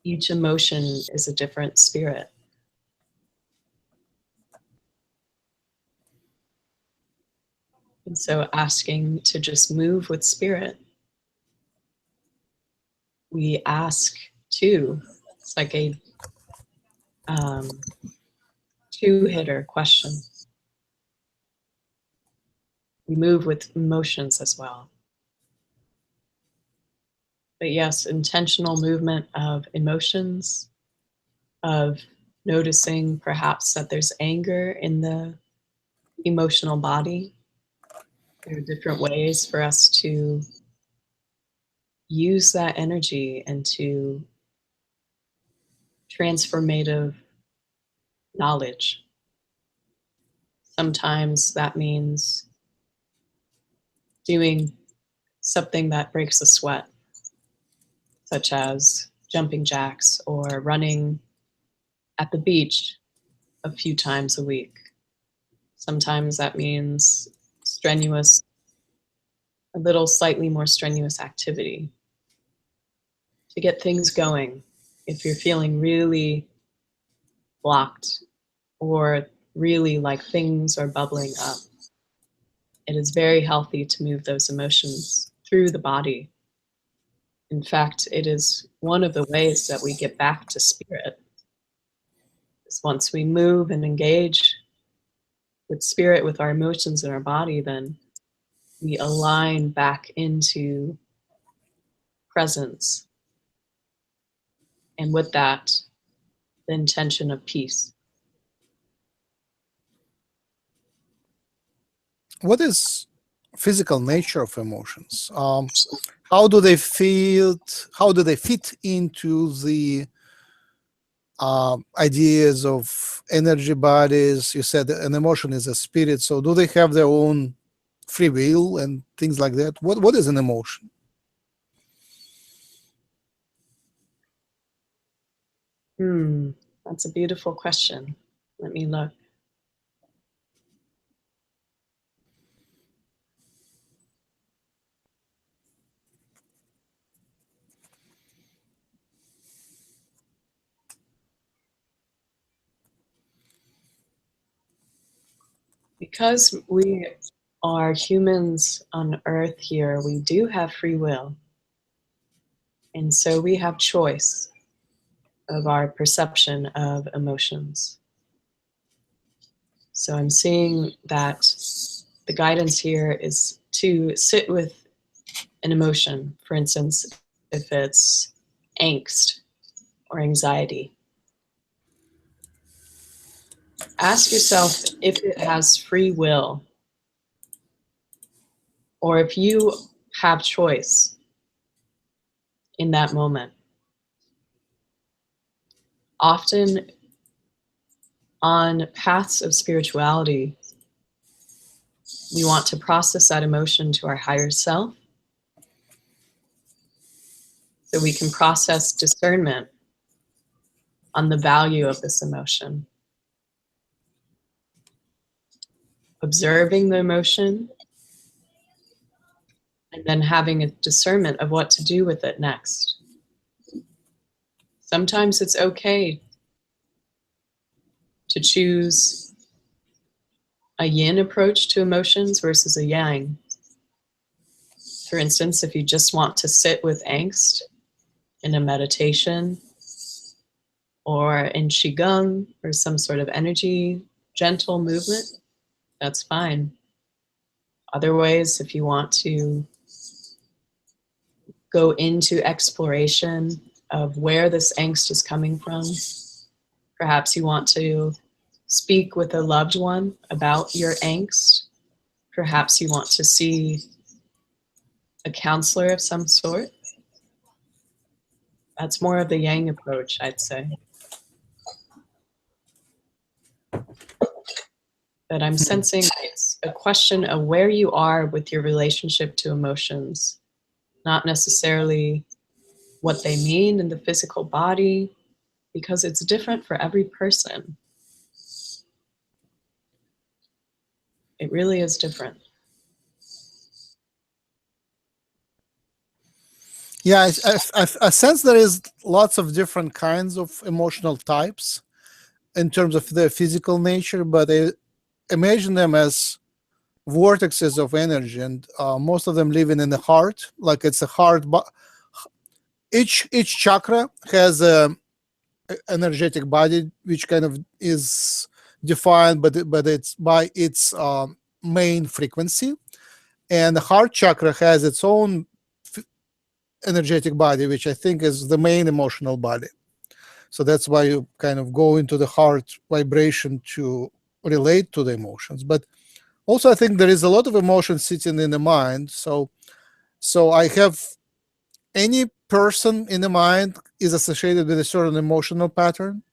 Each emotion is a different spirit. And so asking to just move with spirit. We ask too, it's like a two-hitter question. We move with emotions as well. But yes, intentional movement of emotions, of noticing perhaps that there's anger in the emotional body. There are different ways for us to use that energy into transformative knowledge. Sometimes that means doing something that breaks a sweat, such as jumping jacks or running at the beach a few times a week. Sometimes that means strenuous, a little slightly more strenuous activity to get things going. If you're feeling really blocked or really like things are bubbling up, it is very healthy to move those emotions through the body. In fact, it is one of the ways that we get back to spirit. Is once we move and engage with spirit, with our emotions in our body, then we align back into presence. And with that, the intention of peace. What is physical nature of emotions? How do they feel? How do they fit into the ideas of energy bodies? You said an emotion is a spirit, so do they have their own free will and things like that? What is an emotion? That's a beautiful question. Let me look. Because we are humans on Earth here, we do have free will. And so we have choice of our perception of emotions. So I'm seeing that the guidance here is to sit with an emotion. For instance, if it's angst or anxiety, ask yourself if it has free will, or if you have choice in that moment. Often on paths of spirituality, we want to process that emotion to our higher self so we can process discernment on the value of this emotion. Observing the emotion and then having a discernment of what to do with it next. Sometimes it's okay to choose a yin approach to emotions versus a yang. For instance, if you just want to sit with angst in a meditation or in qigong or some sort of energy, gentle movement, that's fine. Other ways, if you want to go into exploration of where this angst is coming from, perhaps you want to speak with a loved one about your angst. Perhaps you want to see a counselor of some sort. That's more of the yang approach, I'd say. But I'm sensing it's a question of where you are with your relationship to emotions, not necessarily what they mean in the physical body, because it's different for every person. It really is different. Yeah, I sense there is lots of different kinds of emotional types in terms of their physical nature, but I imagine them as vortexes of energy, and most of them living in the heart, like it's a heart. Each chakra has a energetic body, which kind of is defined, but it's by its main frequency, and the heart chakra has its own energetic body, which I think is the main emotional body. So that's why you kind of go into the heart vibration to relate to the emotions. But also I think there is a lot of emotion sitting in the mind. So I have any person in the mind is associated with a certain emotional pattern.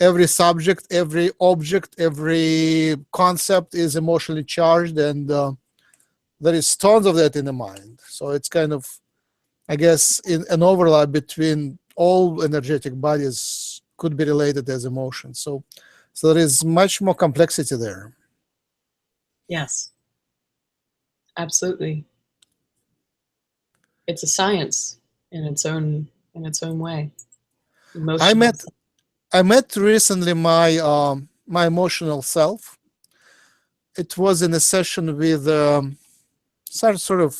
Every subject, every object, every concept is emotionally charged, and there is tons of that in the mind. So it's kind of, I guess, in an overlap between all energetic bodies could be related as emotions. So there is much more complexity there. Yes, absolutely. It's a science in its own way. Emotions. I met recently my my emotional self. It was in a session with some sort of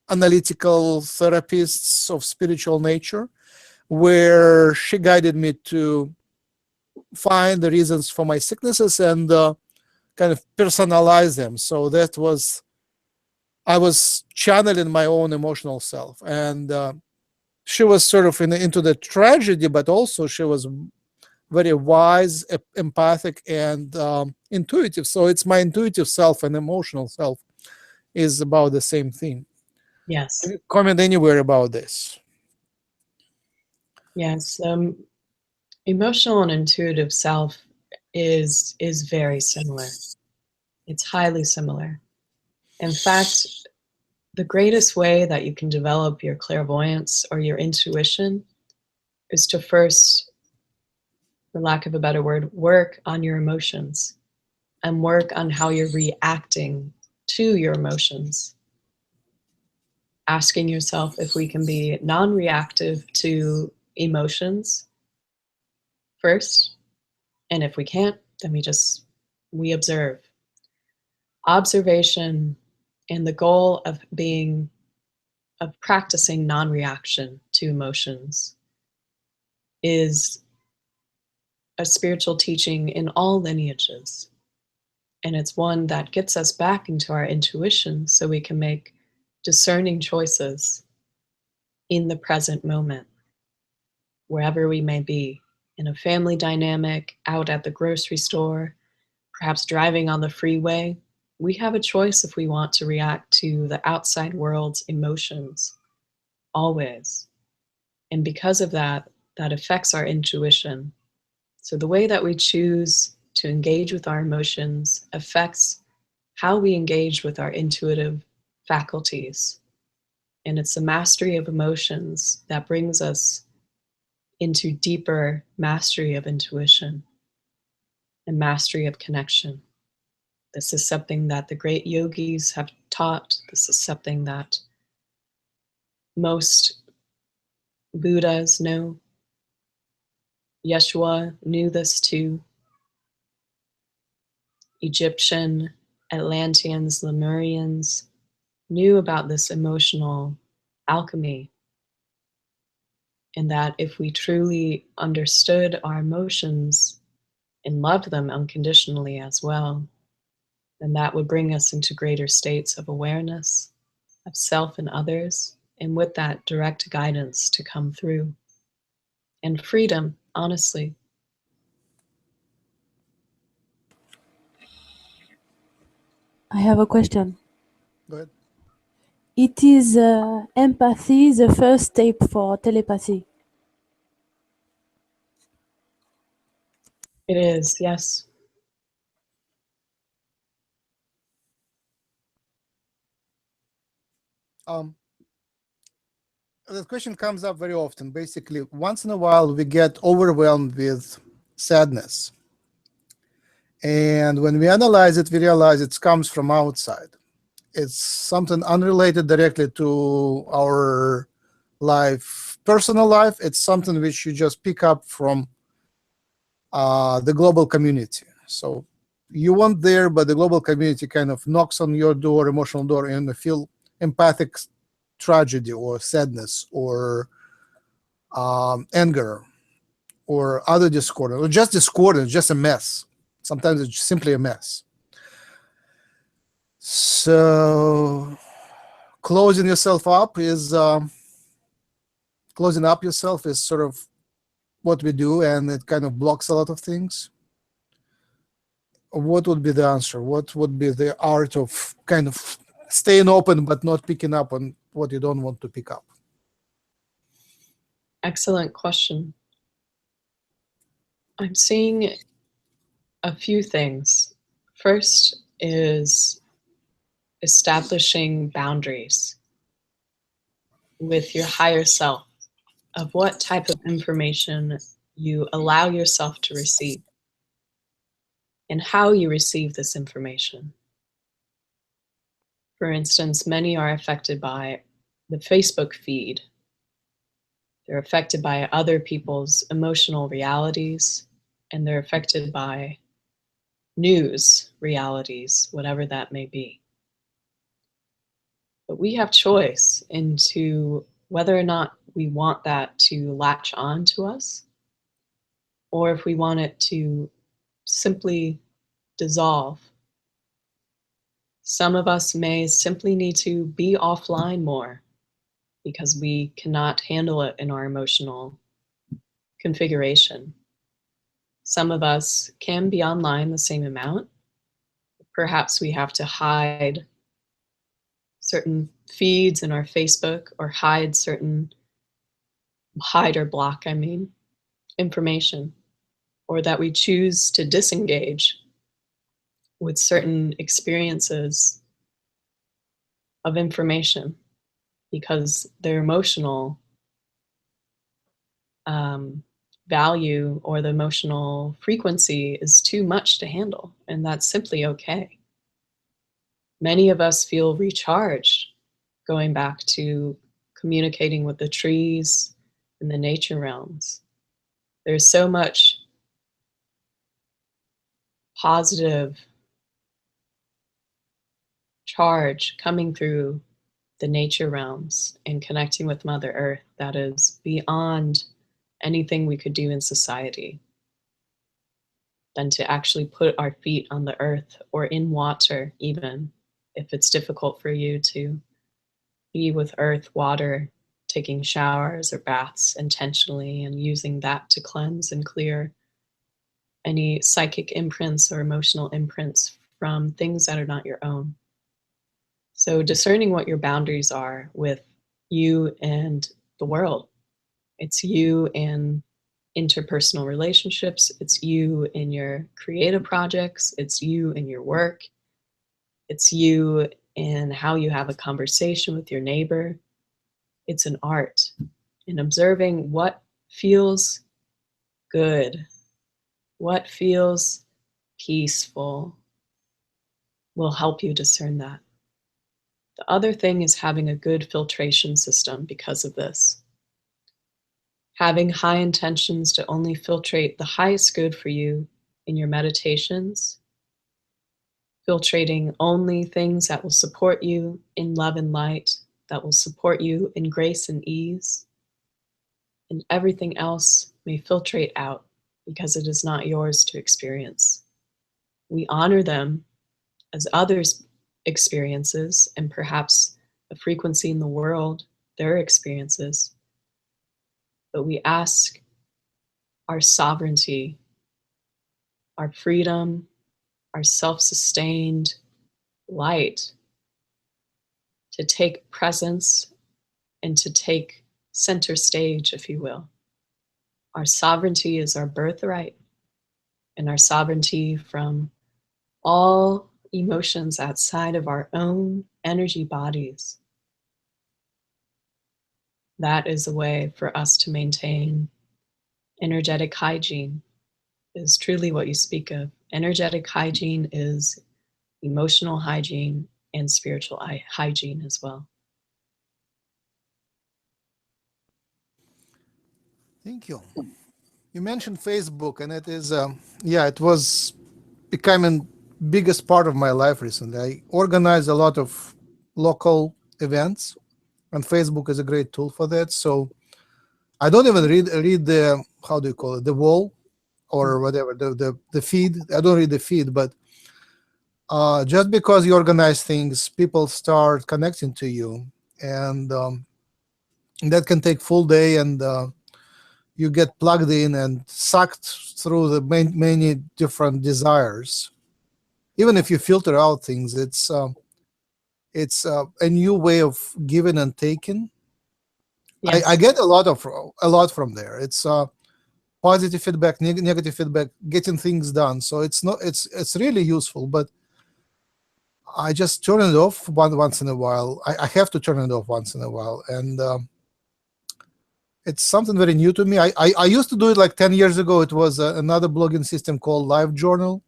analytical therapists of spiritual nature, where she guided me to find the reasons for my sicknesses and kind of personalize them. So that was, I was channeling my own emotional self, and she was sort of into the tragedy, but also she was very wise, empathic, and intuitive. So it's my intuitive self and emotional self is about the same thing. Yes. Can you comment anywhere about this? Yes. Emotional and intuitive self is very similar. It's highly similar. In fact, the greatest way that you can develop your clairvoyance or your intuition is to first, for lack of a better word, work on your emotions and work on how you're reacting to your emotions. Asking yourself if we can be non-reactive to emotions first, and if we can't, then we observe. observation and the goal of practicing non-reaction to emotions is a spiritual teaching in all lineages. And it's one that gets us back into our intuition so we can make discerning choices in the present moment, wherever we may be, in a family dynamic, out at the grocery store, perhaps driving on the freeway. We have a choice if we want to react to the outside world's emotions, always. And because of that, that affects our intuition. So the way that we choose to engage with our emotions affects how we engage with our intuitive faculties. And it's the mastery of emotions that brings us into deeper mastery of intuition and mastery of connection. This is something that the great yogis have taught. This is something that most Buddhas know. Yeshua knew this too. Egyptian, Atlanteans, Lemurians knew about this emotional alchemy, and that if we truly understood our emotions and loved them unconditionally as well, then that would bring us into greater states of awareness of self and others, and with that, direct guidance to come through. And freedom, honestly. I have a question. Go ahead. It is empathy the first step for telepathy? It is, yes. That question comes up very often. Basically, once in a while, we get overwhelmed with sadness. And when we analyze it, we realize it comes from outside. It's something unrelated directly to our life, personal life. It's something which you just pick up from the global community. So you weren't there, but the global community kind of knocks on your door, emotional door, and you feel empathic tragedy or sadness or anger or other discord, or just discord, it's just a mess. Sometimes it's simply a mess. So closing yourself up is closing up yourself is sort of what we do, and it kind of blocks a lot of things. What would be the answer? What would be the art of kind of staying open but not picking up on what you don't want to pick up? Excellent question. I'm seeing a few things. First is establishing boundaries with your higher self of what type of information you allow yourself to receive and how you receive this information. For instance, many are affected by the Facebook feed. They're affected by other people's emotional realities, and they're affected by news realities, whatever that may be. But we have choice into whether or not we want that to latch on to us, or if we want it to simply dissolve. Some of us may simply need to be offline more because we cannot handle it in our emotional configuration. Some of us can be online the same amount. Perhaps we have to hide certain feeds in our Facebook, or hide or block, information, or that we choose to disengage with certain experiences of information because their emotional value or the emotional frequency is too much to handle, and that's simply okay. Many of us feel recharged going back to communicating with the trees and the nature realms. There's so much positive charge coming through the nature realms and connecting with Mother Earth that is beyond anything we could do in society, than to actually put our feet on the earth or in water, even if it's difficult for you to be with earth, water, taking showers or baths intentionally and using that to cleanse and clear any psychic imprints or emotional imprints from things that are not your own. So discerning what your boundaries are with you and the world. It's you in interpersonal relationships. It's you in your creative projects. It's you in your work. It's you in how you have a conversation with your neighbor. It's an art in observing what feels good, what feels peaceful will help you discern that. The other thing is having a good filtration system because of this. Having high intentions to only filtrate the highest good for you in your meditations, filtrating only things that will support you in love and light, that will support you in grace and ease, and everything else may filtrate out because it is not yours to experience. We honor them as others' experiences and perhaps a frequency in the world, their experiences. But we ask our sovereignty, our freedom, our self-sustained light to take presence and to take center stage, if you will. Our sovereignty is our birthright, and our sovereignty from all emotions outside of our own energy bodies. That is a way for us to maintain energetic hygiene, is truly what you speak of. Energetic hygiene is emotional hygiene and spiritual hygiene as well. Thank you. You mentioned Facebook, and it is, yeah, it was becoming biggest part of my life recently. I organize a lot of local events, and Facebook is a great tool for that. So I don't even read the, how do you call it, the wall or whatever, the feed. I don't read the feed, but just because you organize things, people start connecting to you, and that can take full day, and you get plugged in and sucked through the many different desires. Even if you filter out things, it's a new way of giving and taking. Yes. I get a lot from there. It's positive feedback, negative feedback, getting things done. So it's really useful. But I just turn it off once in a while. I have to turn it off once in a while, and it's something very new to me. I used to do it like 10 years ago. It was another blogging system called LiveJournal,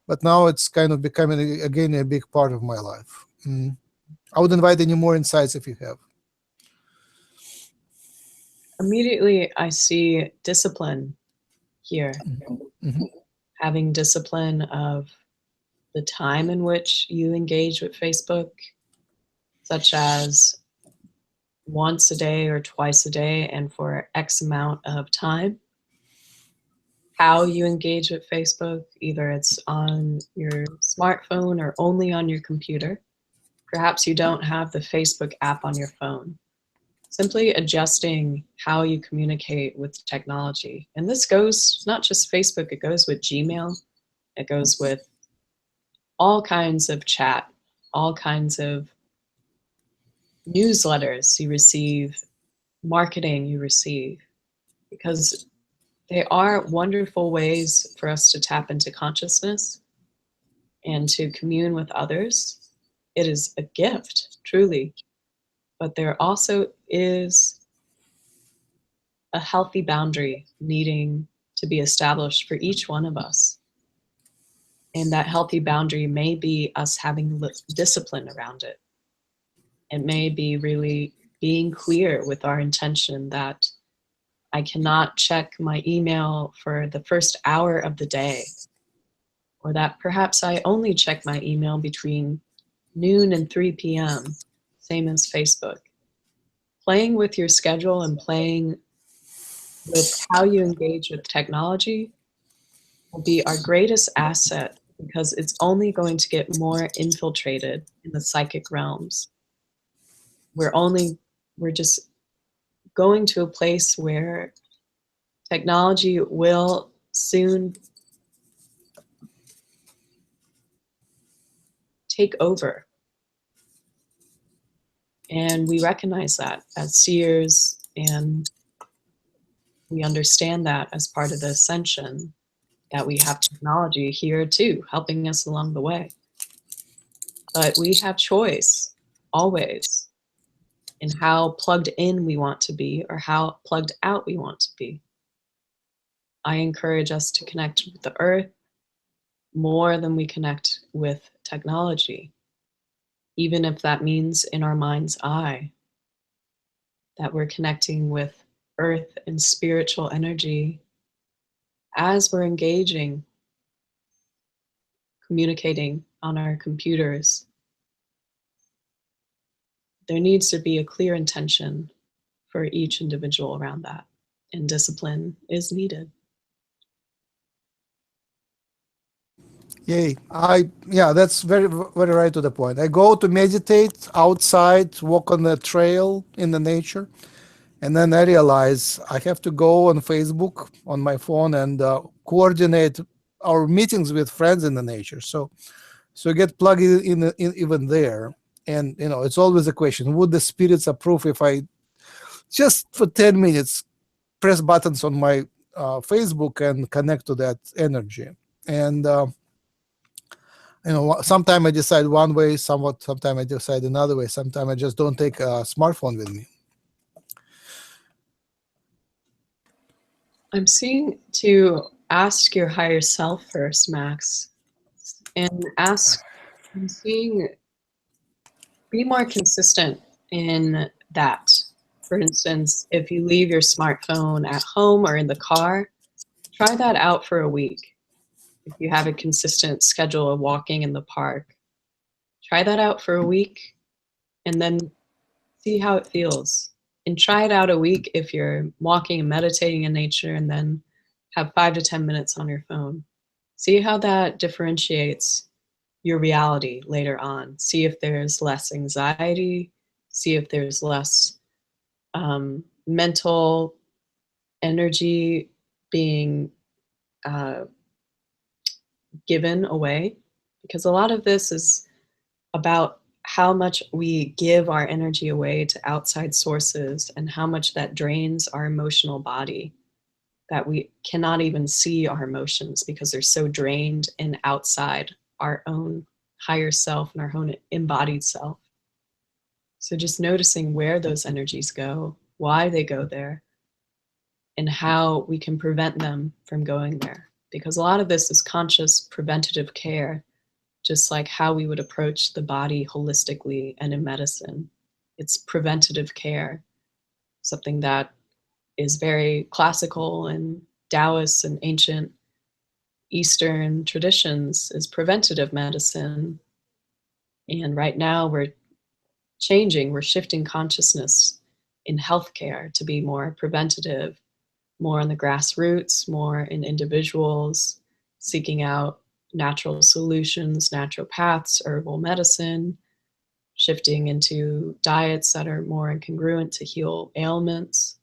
but now it's kind of becoming again a big part of my life. I would invite any more insights if you have. Immediately, I see discipline here. Mm-hmm. Having discipline of the time in which you engage with Facebook, such as once a day or twice a day and for X amount of time. How you engage with Facebook, either it's on your smartphone or only on your computer. Perhaps you don't have the Facebook app on your phone. Simply adjusting how you communicate with technology. And this goes not just Facebook, it goes with Gmail, it goes with all kinds of chat, all kinds of newsletters you receive, marketing you receive, because they are wonderful ways for us to tap into consciousness and to commune with others. It is a gift, truly, but there also is a healthy boundary needing to be established for each one of us. And that healthy boundary may be us having discipline around it. It may be really being clear with our intention that I cannot check my email for the first hour of the day, or that perhaps I only check my email between noon and 3 p.m., same as Facebook. Playing with your schedule and playing with how you engage with technology will be our greatest asset, because it's only going to get more infiltrated in the psychic realms. We're just going to a place where technology will soon take over. And we recognize that as seers, and we understand that as part of the ascension, that we have technology here too, helping us along the way. But we have choice, always, in how plugged in we want to be or how plugged out we want to be. I encourage us to connect with the earth more than we connect with technology, even if that means in our mind's eye, that we're connecting with earth and spiritual energy as we're engaging, communicating on our computers. There needs to be a clear intention for each individual around that, and discipline is needed. Yay. Yeah, that's very, very right to the point. I go to meditate outside, walk on the trail in the nature, and then I realize I have to go on Facebook on my phone and coordinate our meetings with friends in the nature. So get plugged in even there. And it's always a question: would the spirits approve if I just for 10 minutes press buttons on my Facebook and connect to that energy? And sometimes I decide one way, sometimes I decide another way. Sometimes I just don't take a smartphone with me. I'm seeing to ask your higher self first, Max, and I'm seeing, be more consistent in that. For instance, if you leave your smartphone at home or in the car, try that out for a week. If you have a consistent schedule of walking in the park, try that out for a week and then see how it feels. And try it out a week if you're walking and meditating in nature, and then have 5 to 10 minutes on your phone. See how that differentiates your reality later on. See if there's less anxiety, see if there's less mental energy being given away, because a lot of this is about how much we give our energy away to outside sources and how much that drains our emotional body, that we cannot even see our emotions because they're so drained and outside our own higher self and our own embodied self. So just noticing where those energies go, why they go there, and how we can prevent them from going there. Because a lot of this is conscious preventative care, just like how we would approach the body holistically and in medicine. It's preventative care, something that is very classical and Taoist and ancient Eastern traditions is preventative medicine. And right now we're shifting consciousness in healthcare to be more preventative, more on the grassroots, more in individuals, seeking out natural solutions, naturopaths, herbal medicine, shifting into diets that are more incongruent to heal ailments.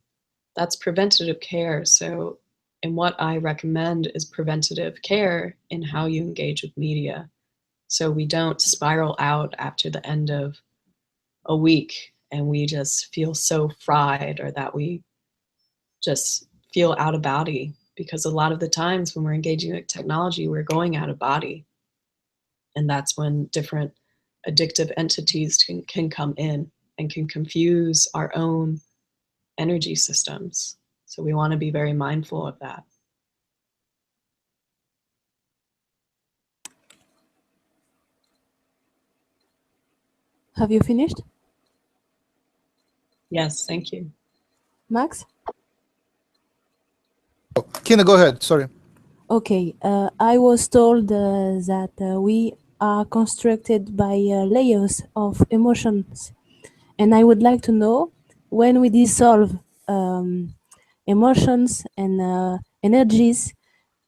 That's preventative care. So, and what I recommend is preventative care in how you engage with media. So we don't spiral out after the end of a week and we just feel so fried, or that we just feel out of body, because a lot of the times when we're engaging with technology, we're going out of body. And that's when different addictive entities can come in and can confuse our own energy systems. So we want to be very mindful of that. Have you finished, Yes, thank you. Max? Kina, go ahead. Sorry. Okay, I was told that we are constructed by layers of emotions. And I would like to know, when we dissolve emotions and energies,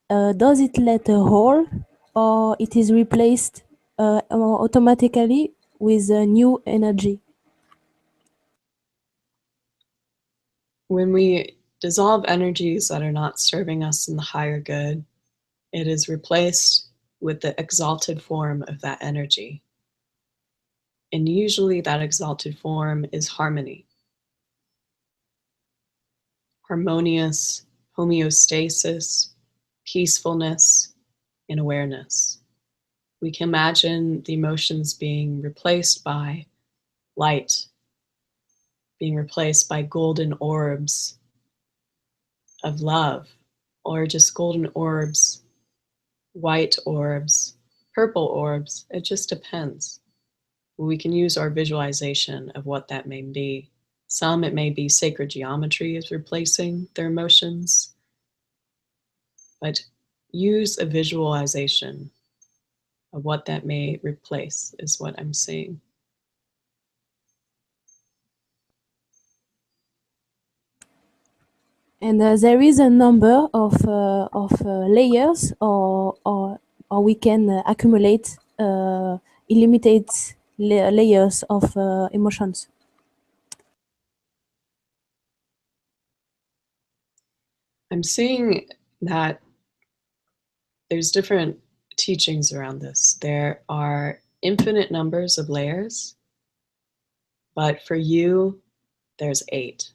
does it let a whole, or it is replaced automatically with a new energy? When we dissolve energies that are not serving us in the higher good, it is replaced with the exalted form of that energy. And usually that exalted form is harmony. Harmonious homeostasis, peacefulness, and awareness. We can imagine the emotions being replaced by light, being replaced by golden orbs of love, or just golden orbs, white orbs, purple orbs. It just depends. We can use our visualization of what that may be. Some, it may be sacred geometry is replacing their emotions, but use a visualization of what that may replace is what I'm seeing. And there is a number of layers, or we can accumulate illimited layers of emotions. I'm seeing that there's different teachings around this. There are infinite numbers of layers, but for you, there's 8.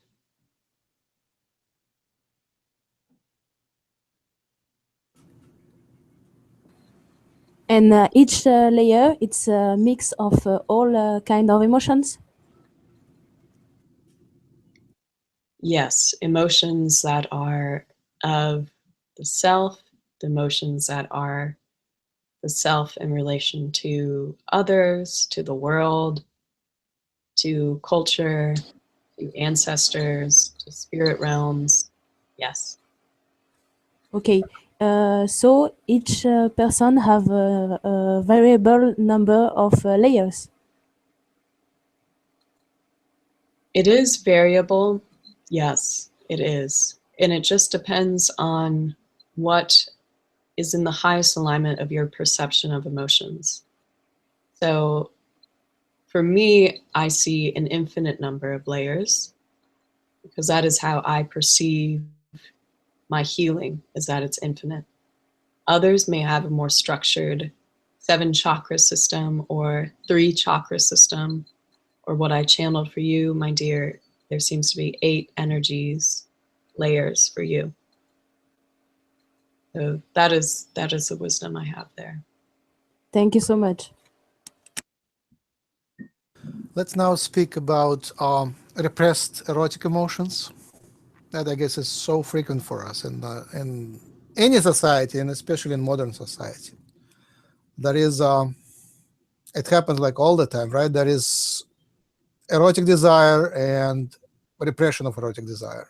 And each layer, it's a mix of all kind of emotions. Yes, emotions that are of the self, the emotions that are the self in relation to others, to the world, to culture, to ancestors, to spirit realms. Yes. Okay, so each person have a variable number of layers. It is variable. Yes, it is. And it just depends on what is in the highest alignment of your perception of emotions. So for me, I see an infinite number of layers because that is how I perceive my healing, is that it's infinite. Others may have a more structured 7 chakra system or 3 chakra system, or what I channeled for you, my dear, there seems to be 8 energies, layers for you. So that is the wisdom I have there. Thank you so much. Let's now speak about repressed erotic emotions. That, I guess, is so frequent for us in any society, and especially in modern society. There is, it happens like all the time, right? There is erotic desire and repression of erotic desire,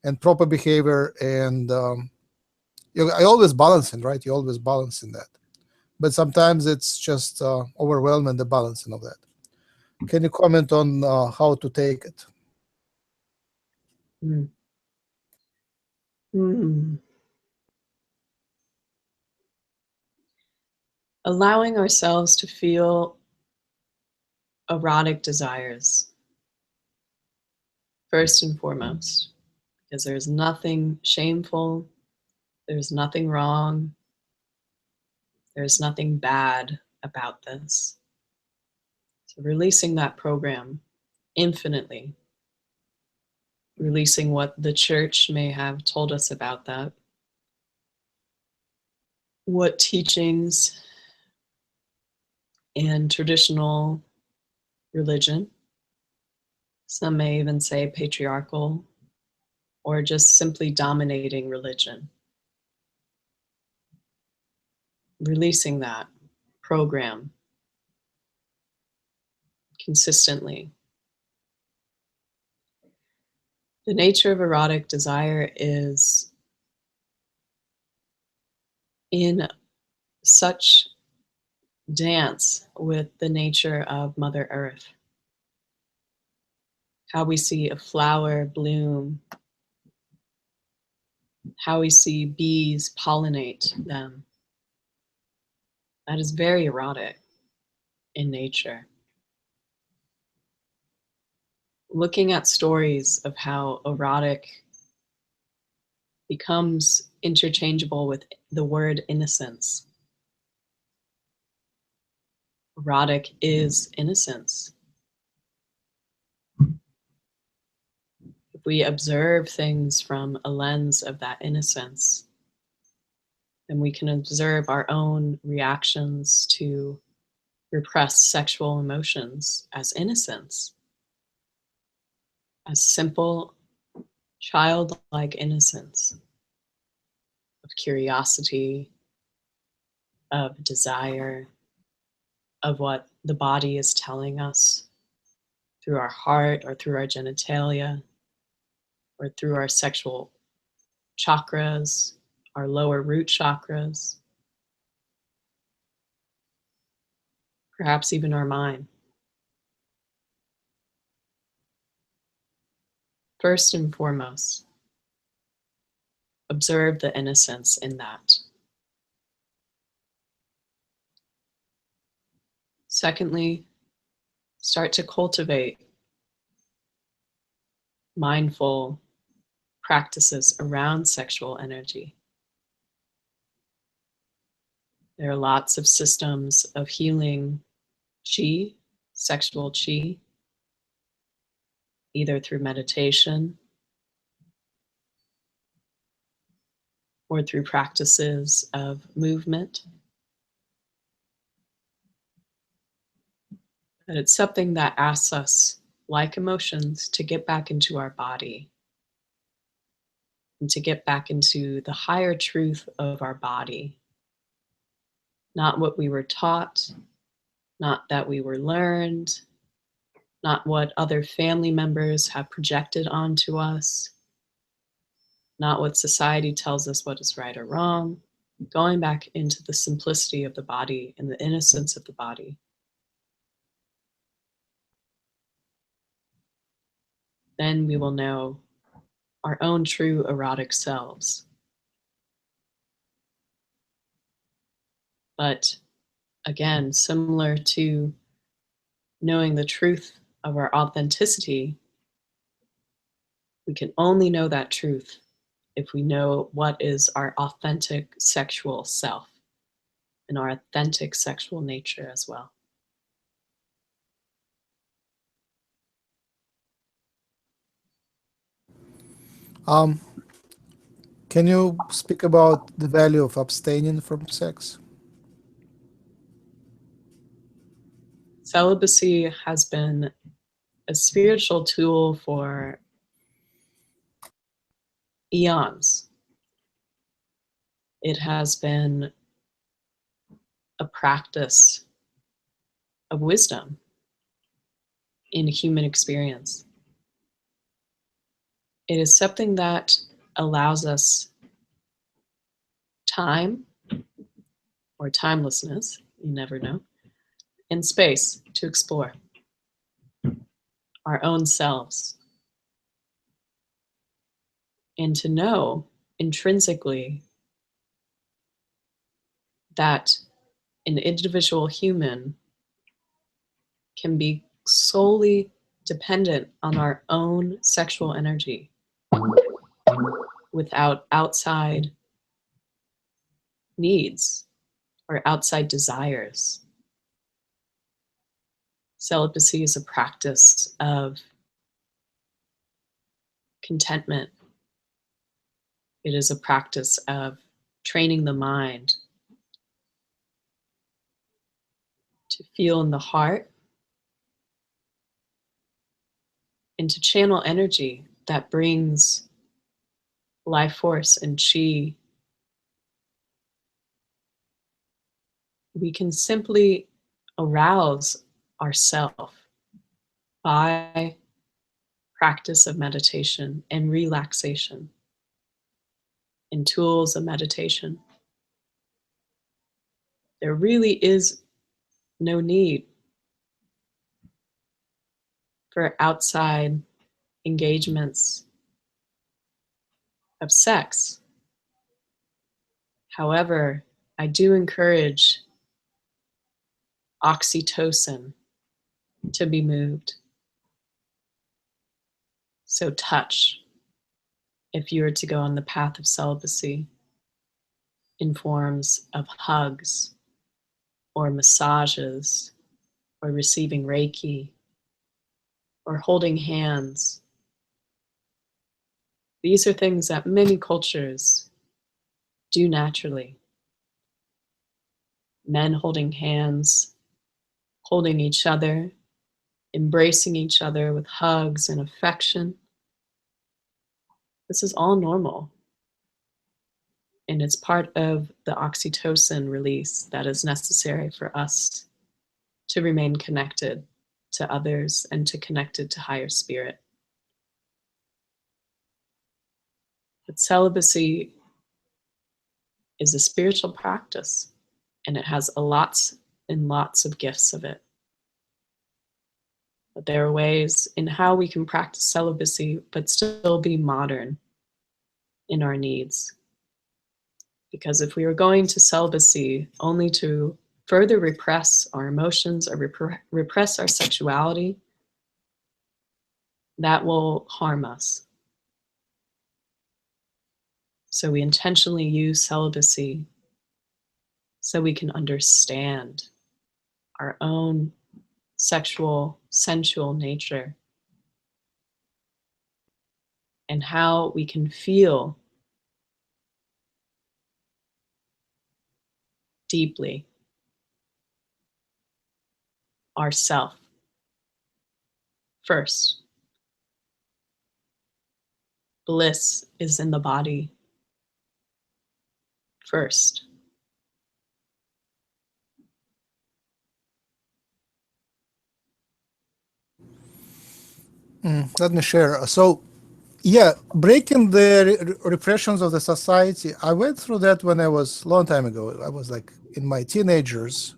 and proper behavior, and I always balancing, right? You always balancing that, but sometimes it's just overwhelming, the balancing of that. Can you comment on how to take it? Mm. Mm. Allowing ourselves to feel erotic desires, first and foremost, because there's nothing shameful, there's nothing wrong, there's nothing bad about this. So releasing that program infinitely, releasing what the church may have told us about that, what teachings in traditional religion, some may even say patriarchal, or just simply dominating religion. Releasing that program consistently. The nature of erotic desire is in such dance with the nature of Mother Earth. How we see a flower bloom, how we see bees pollinate them. That is very erotic in nature. Looking at stories of how erotic becomes interchangeable with the word innocence. Erotic is innocence. If we observe things from a lens of that innocence, then we can observe our own reactions to repressed sexual emotions as innocence, as simple, childlike innocence of curiosity, of desire, of what the body is telling us through our heart or through our genitalia or through our sexual chakras, our lower root chakras, perhaps even our mind. First and foremost, observe the innocence in that. Secondly, start to cultivate mindful practices around sexual energy. There are lots of systems of healing chi, sexual chi, either through meditation or through practices of movement. But it's something that asks us, like emotions, to get back into our body and to get back into the higher truth of our body. Not what we were taught, not that we were learned, not what other family members have projected onto us, not what society tells us what is right or wrong. Going back into the simplicity of the body and the innocence of the body. Then we will know our own true erotic selves. But again, similar to knowing the truth of our authenticity, we can only know that truth if we know what is our authentic sexual self and our authentic sexual nature as well. Can you speak about the value of abstaining from sex? Celibacy has been a spiritual tool for eons. It has been a practice of wisdom in human experience. It is something that allows us time or timelessness, you never know, and space to explore our own selves and to know intrinsically that an individual human can be solely dependent on our own sexual energy without outside needs or outside desires. Celibacy is a practice of contentment. It is a practice of training the mind to feel in the heart and to channel energy that brings life force and chi. We can simply arouse ourself by practice of meditation and relaxation and tools of meditation. There really is no need for outside engagements of sex. However, I do encourage oxytocin to be moved. So touch, if you were to go on the path of celibacy, in forms of hugs or massages or receiving Reiki or holding hands. These are things that many cultures do naturally. Men holding hands, holding each other, embracing each other with hugs and affection. This is all normal. And it's part of the oxytocin release that is necessary for us to remain connected to others and to connected to higher spirit. But celibacy is a spiritual practice, and it has lots and lots of gifts of it. But there are ways in how we can practice celibacy but still be modern in our needs. Because if we are going to celibacy only to further repress our emotions or repress our sexuality, that will harm us. So we intentionally use celibacy so we can understand our own sexual, sensual nature and how we can feel deeply ourself first. Bliss is in the body first. Let me share. So, yeah, breaking the repressions of the society. I went through that when I was a long time ago. I was like in my teenagers.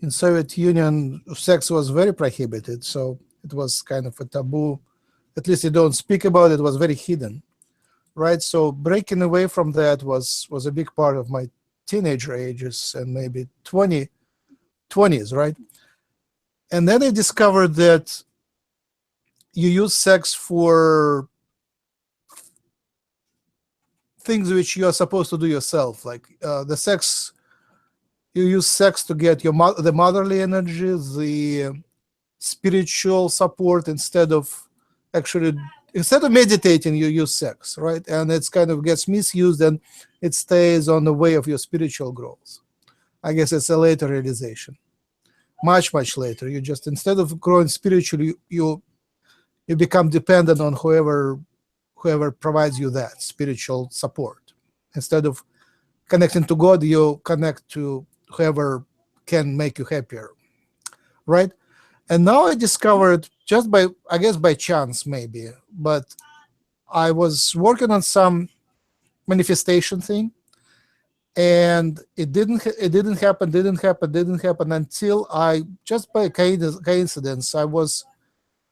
In Soviet Union, sex was very prohibited, so it was kind of a taboo. At least you don't speak about it. It was very hidden, right? So breaking away from that was a big part of my teenager ages and maybe 20s, right? And then I discovered that you use sex for things which you are supposed to do yourself, like the sex. You use sex to get your the motherly energy, the spiritual support instead of meditating. You use sex, right? And it's kind of gets misused and it stays on the way of your spiritual growth. I guess it's a later realization, much later. You just, instead of growing spiritually, you become dependent on whoever provides you that spiritual support. Instead of connecting to God, you connect to whoever can make you happier, right? And now I discovered, just by chance maybe, but I was working on some manifestation thing, and it didn't happen until I, just by coincidence, I was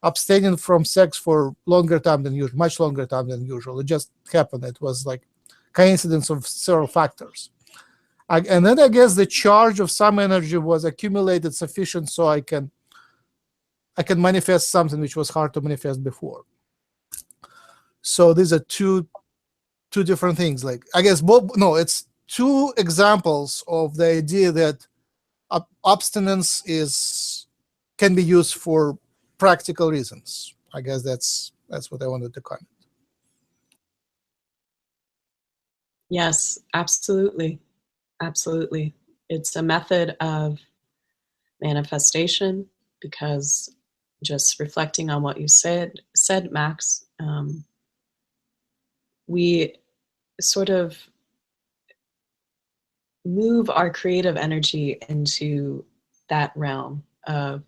abstaining from sex for longer time than usual, much longer time than usual. It just happened. It was like coincidence of several factors. And then I guess the charge of some energy was accumulated sufficient so I can manifest something which was hard to manifest before. So these are two different things. Like, I guess it's two examples of the idea that abstinence can be used for practical reasons. I guess that's what I wanted to comment. Yes, absolutely. Absolutely. It's a method of manifestation, because just reflecting on what you said, Max, we sort of move our creative energy into that realm of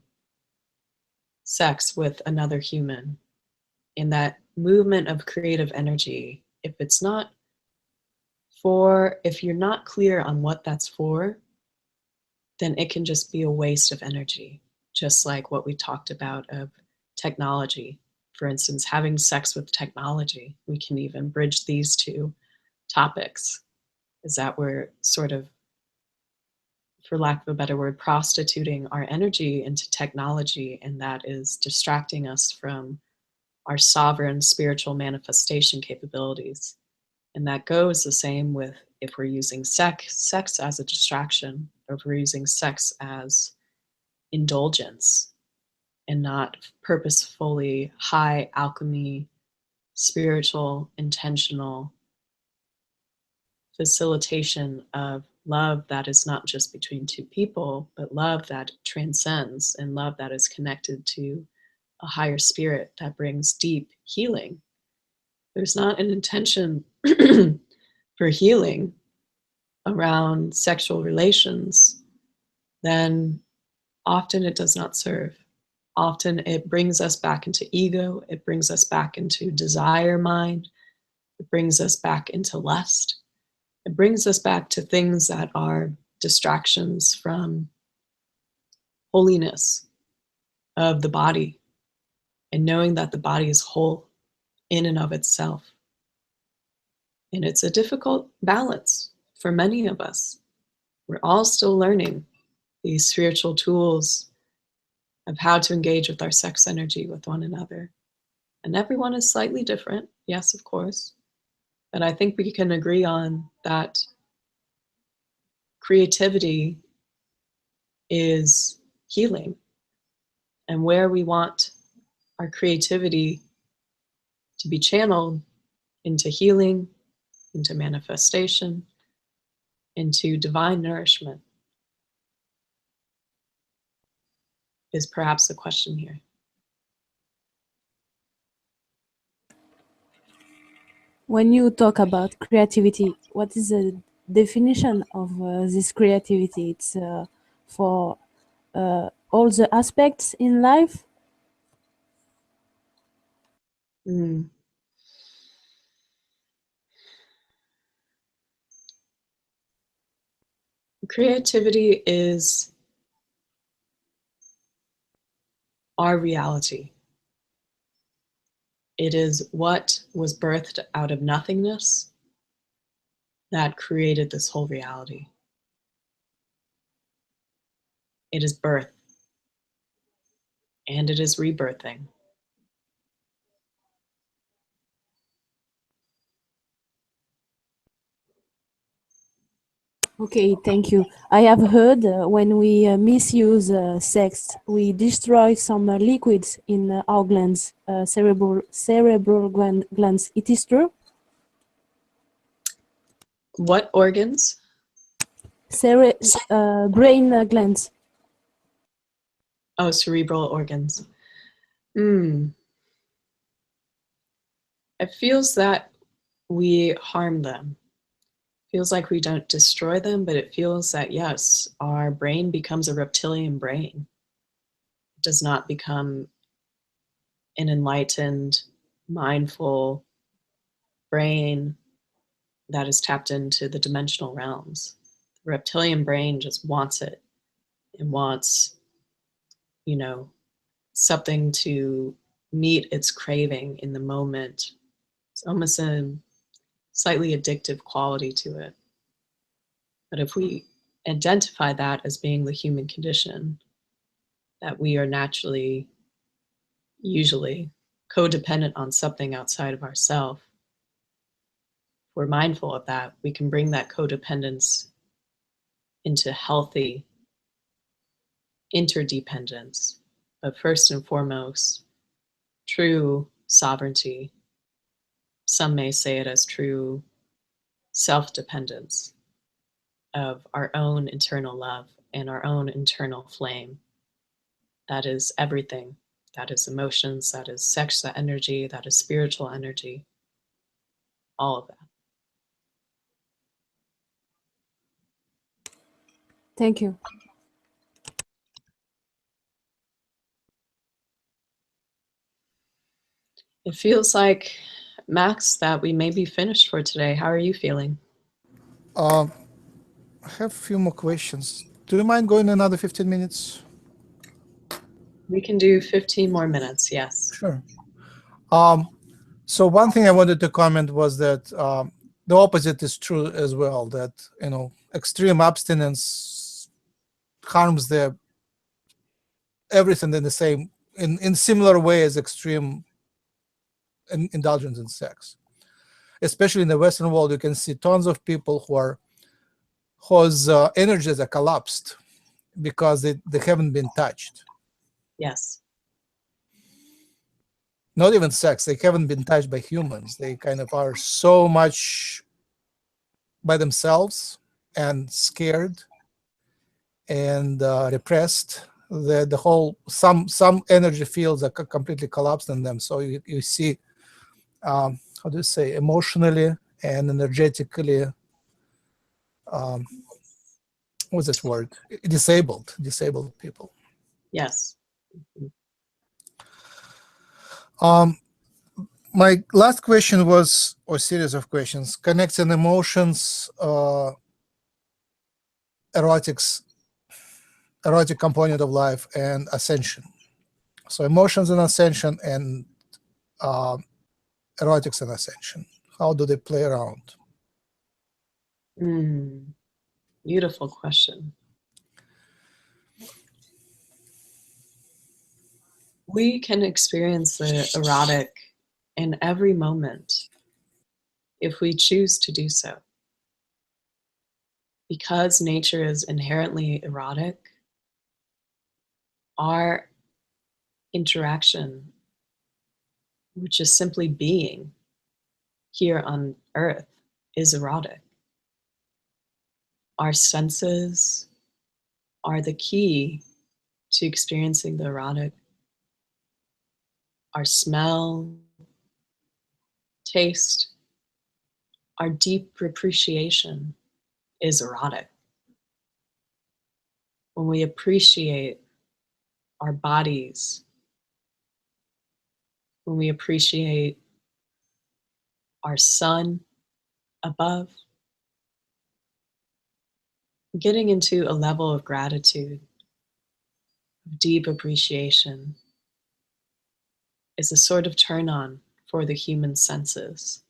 sex with another human. In that movement of creative energy, if you're not clear on what that's for, then it can just be a waste of energy. Just like what we talked about of technology. For instance, having sex with technology. We can even bridge these two topics, is that we're sort of, for lack of a better word, prostituting our energy into technology, and that is distracting us from our sovereign spiritual manifestation capabilities. And that goes the same with if we're using sex as a distraction, or if we're using sex as indulgence and not purposefully high alchemy, spiritual, intentional facilitation of love that is not just between two people, but love that transcends and love that is connected to a higher spirit that brings deep healing. There's not an intention for healing around sexual relations, then often it does not serve. Often it brings us back into ego, it brings us back into desire mind, it brings us back into lust. It brings us back to things that are distractions from holiness of the body and knowing that the body is whole in and of itself. And it's a difficult balance for many of us. We're all still learning these spiritual tools of how to engage with our sex energy with one another. And everyone is slightly different, yes, of course. But I think we can agree on that creativity is healing, and where we want our creativity to be channeled into healing, into manifestation, into divine nourishment is perhaps the question here. When you talk about creativity, what is the definition of this creativity? It's for all the aspects in life? Creativity is our reality. It is what was birthed out of nothingness that created this whole reality. It is birth, and it is rebirthing. Okay, thank you. I have heard when we misuse sex, we destroy some liquids in our glands, cerebral glands. It is true? What organs? Brain glands. Oh, cerebral organs. It feels that we harm them. Feels like we don't destroy them, but it feels that, yes, our brain becomes a reptilian brain. It does not become an enlightened, mindful brain that is tapped into the dimensional realms. The reptilian brain just wants it. It wants, something to meet its craving in the moment. It's almost a slightly addictive quality to it. But if we identify that as being the human condition, that we are naturally, usually, codependent on something outside of ourselves, if we're mindful of that, we can bring that codependence into healthy interdependence, but first and foremost, true sovereignty. Some may say it as true self-dependence of our own internal love and our own internal flame. That is everything. That is emotions, that is sex energy, that is spiritual energy, all of that. Thank you. It feels like, Max, that we may be finished for today. How are you feeling? I have a few more questions Do you mind going another 15 minutes? We can do 15 more minutes, yes. Sure. So one thing I wanted to comment was that the opposite is true as well, that, you know, extreme abstinence harms the everything in the same, in similar way as extreme indulgence in sex. Especially in the Western world, you can see tons of people whose energies are collapsed because they haven't been touched. Yes. Not even sex, they haven't been touched by humans. They kind of are so much by themselves and scared and repressed that the whole, some energy fields are completely collapsed in them. So you see, how do you say, emotionally and energetically, what's this word? Disabled people. Yes. My last question was, or series of questions, connecting emotions, erotic component of life, and ascension. So emotions and ascension, and erotics and ascension. How do they play around? Beautiful question. We can experience the erotic in every moment if we choose to do so. Because nature is inherently erotic, our interaction, which is simply being here on Earth, is erotic. Our senses are the key to experiencing the erotic. Our smell, taste, our deep appreciation is erotic. When we appreciate our bodies, when we appreciate our sun above, getting into a level of gratitude, deep appreciation, is a sort of turn on for the human senses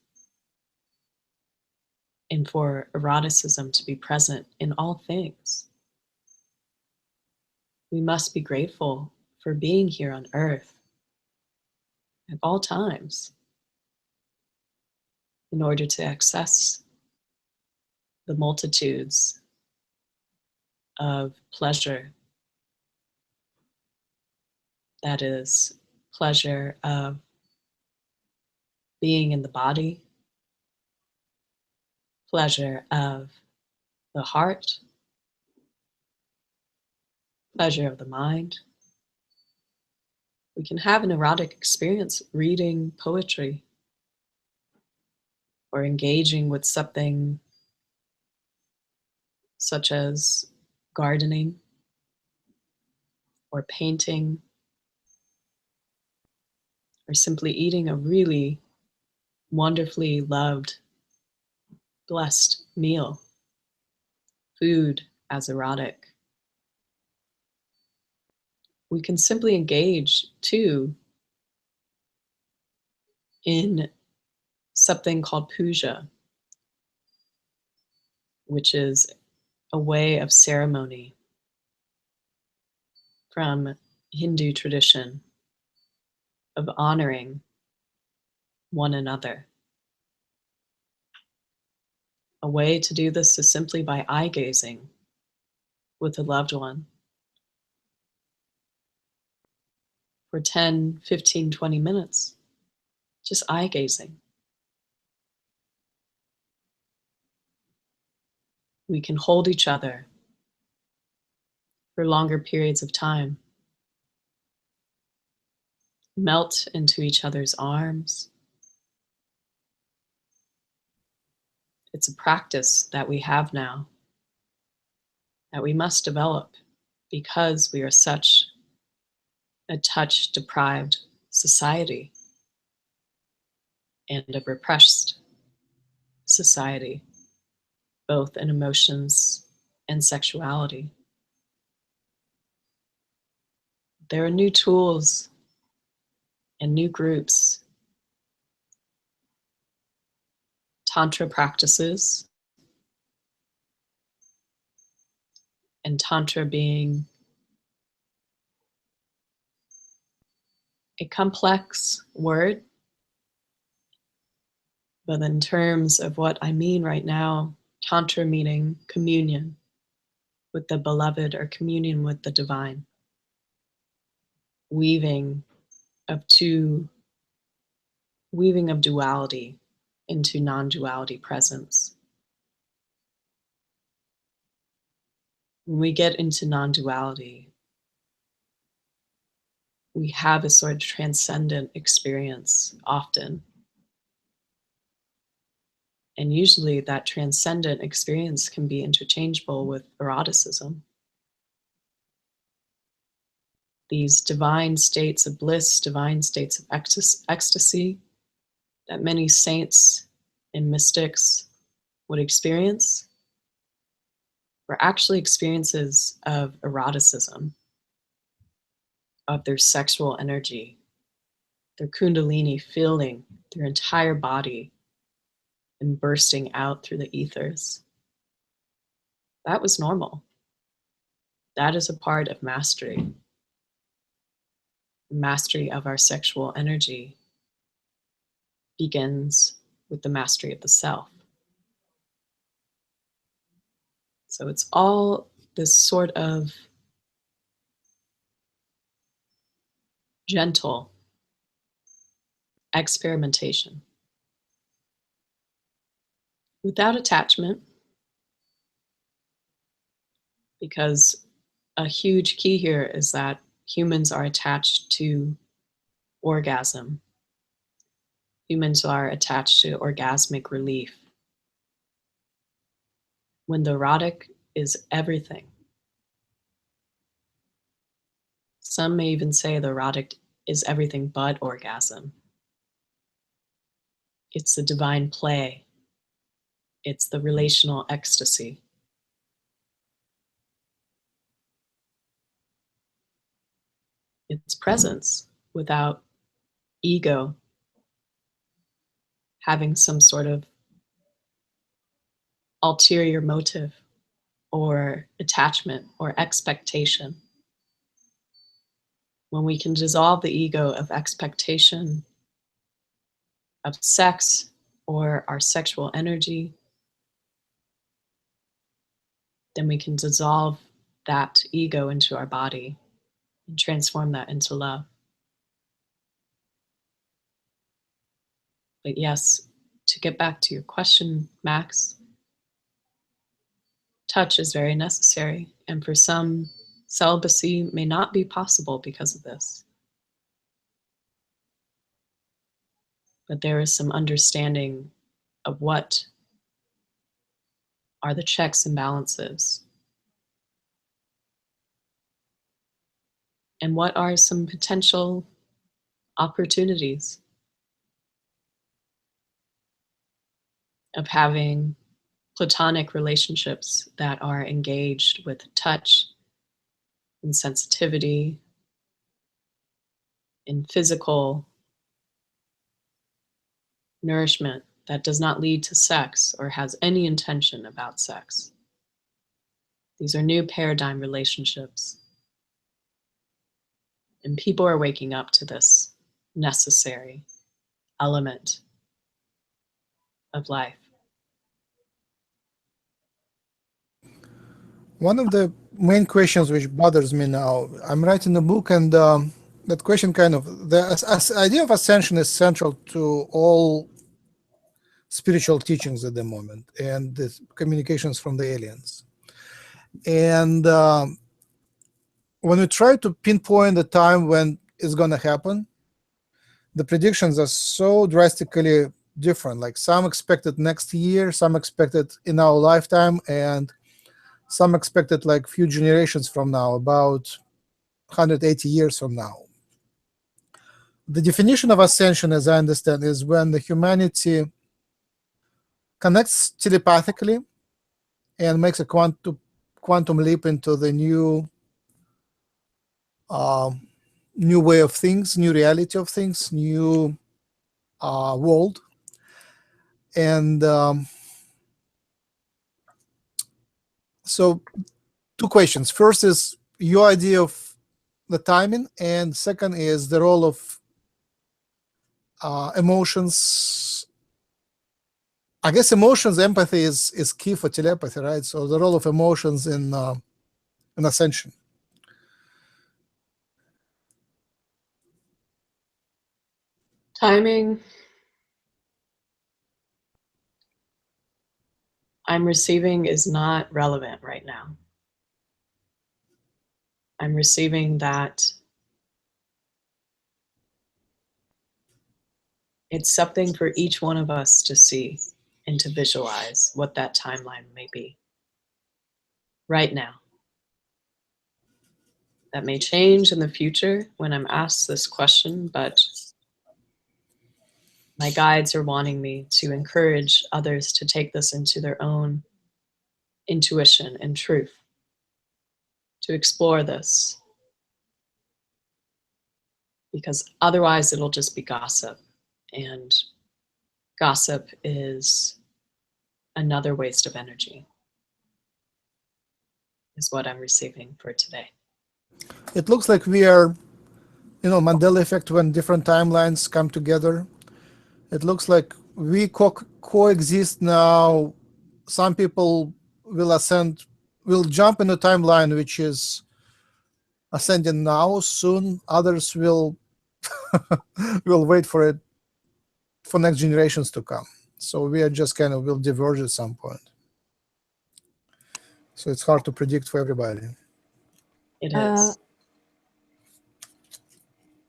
and for eroticism to be present in all things. We must be grateful for being here on Earth at all times in order to access the multitudes of pleasure. That is, pleasure of being in the body, pleasure of the heart, pleasure of the mind. We can have an erotic experience reading poetry or engaging with something such as gardening or painting, or simply eating a really wonderfully loved, blessed meal. Food as erotic. We can simply engage too in something called puja, which is a way of ceremony from Hindu tradition of honoring one another. A way to do this is simply by eye gazing with a loved one for 10, 15, 20 minutes, just eye gazing. We can hold each other for longer periods of time, melt into each other's arms. It's a practice that we have now, that we must develop because we are such a touch-deprived society and a repressed society, both in emotions and sexuality. there are new tools and new groups, Tantra practices, and Tantra being a complex word, but in terms of what I mean right now, Tantra meaning communion with the beloved or communion with the divine, weaving of duality into non-duality presence. When we get into non-duality, we have a sort of transcendent experience often. And usually that transcendent experience can be interchangeable with eroticism. These divine states of bliss, divine states of ecstasy that many saints and mystics would experience were actually experiences of eroticism, of their sexual energy, their kundalini filling their entire body and bursting out through the ethers. That was normal. That is a part of mastery. Mastery of our sexual energy begins with the mastery of the self. So it's all this sort of gentle experimentation without attachment, because a huge key here is that humans are attached to orgasm. Humans are attached to orgasmic relief. When the erotic is everything. Some may even say the erotic is everything but orgasm. It's the divine play. It's the relational ecstasy. It's presence without ego having some sort of ulterior motive or attachment or expectation. When we can dissolve the ego of expectation of sex or our sexual energy, then we can dissolve that ego into our body and transform that into love. But yes, to get back to your question, Max, touch is very necessary. And for some, celibacy may not be possible because of this. But there is some understanding of what are the checks and balances, and what are some potential opportunities of having platonic relationships that are engaged with touch and sensitivity and physical nourishment that does not lead to sex or has any intention about sex. These are new paradigm relationships. And people are waking up to this necessary element of life. One of the main questions which bothers me now, I'm writing a book, and that question kind of, the idea of ascension is central to all spiritual teachings at the moment, and the communications from the aliens. And when we try to pinpoint the time when it's going to happen, the predictions are so drastically different. Like some expected next year, some expected in our lifetime, and some expected like few generations from now, about 180 years from now. The definition of ascension, as I understand, is when the humanity connects telepathically and makes a quantum leap into the new new way of things, new reality of things, new world. And so 2 questions. First is your idea of the timing, and second is the role of emotions. I guess emotions, empathy is key for telepathy, right? So the role of emotions in ascension. Timing. I'm receiving is not relevant right now. I'm receiving that it's something for each one of us to see and to visualize what that timeline may be right now. That may change in the future when I'm asked this question, but my guides are wanting me to encourage others to take this into their own intuition and truth, to explore this, because otherwise it'll just be gossip, and gossip is another waste of energy, is what I'm receiving for today. It looks like we are, Mandela effect, when different timelines come together. It looks like we coexist now. Some people will ascend, will jump in a timeline which is ascending now soon. Others will will wait for it for next generations to come. So we are just kind of will diverge at some point. So it's hard to predict for everybody. It is.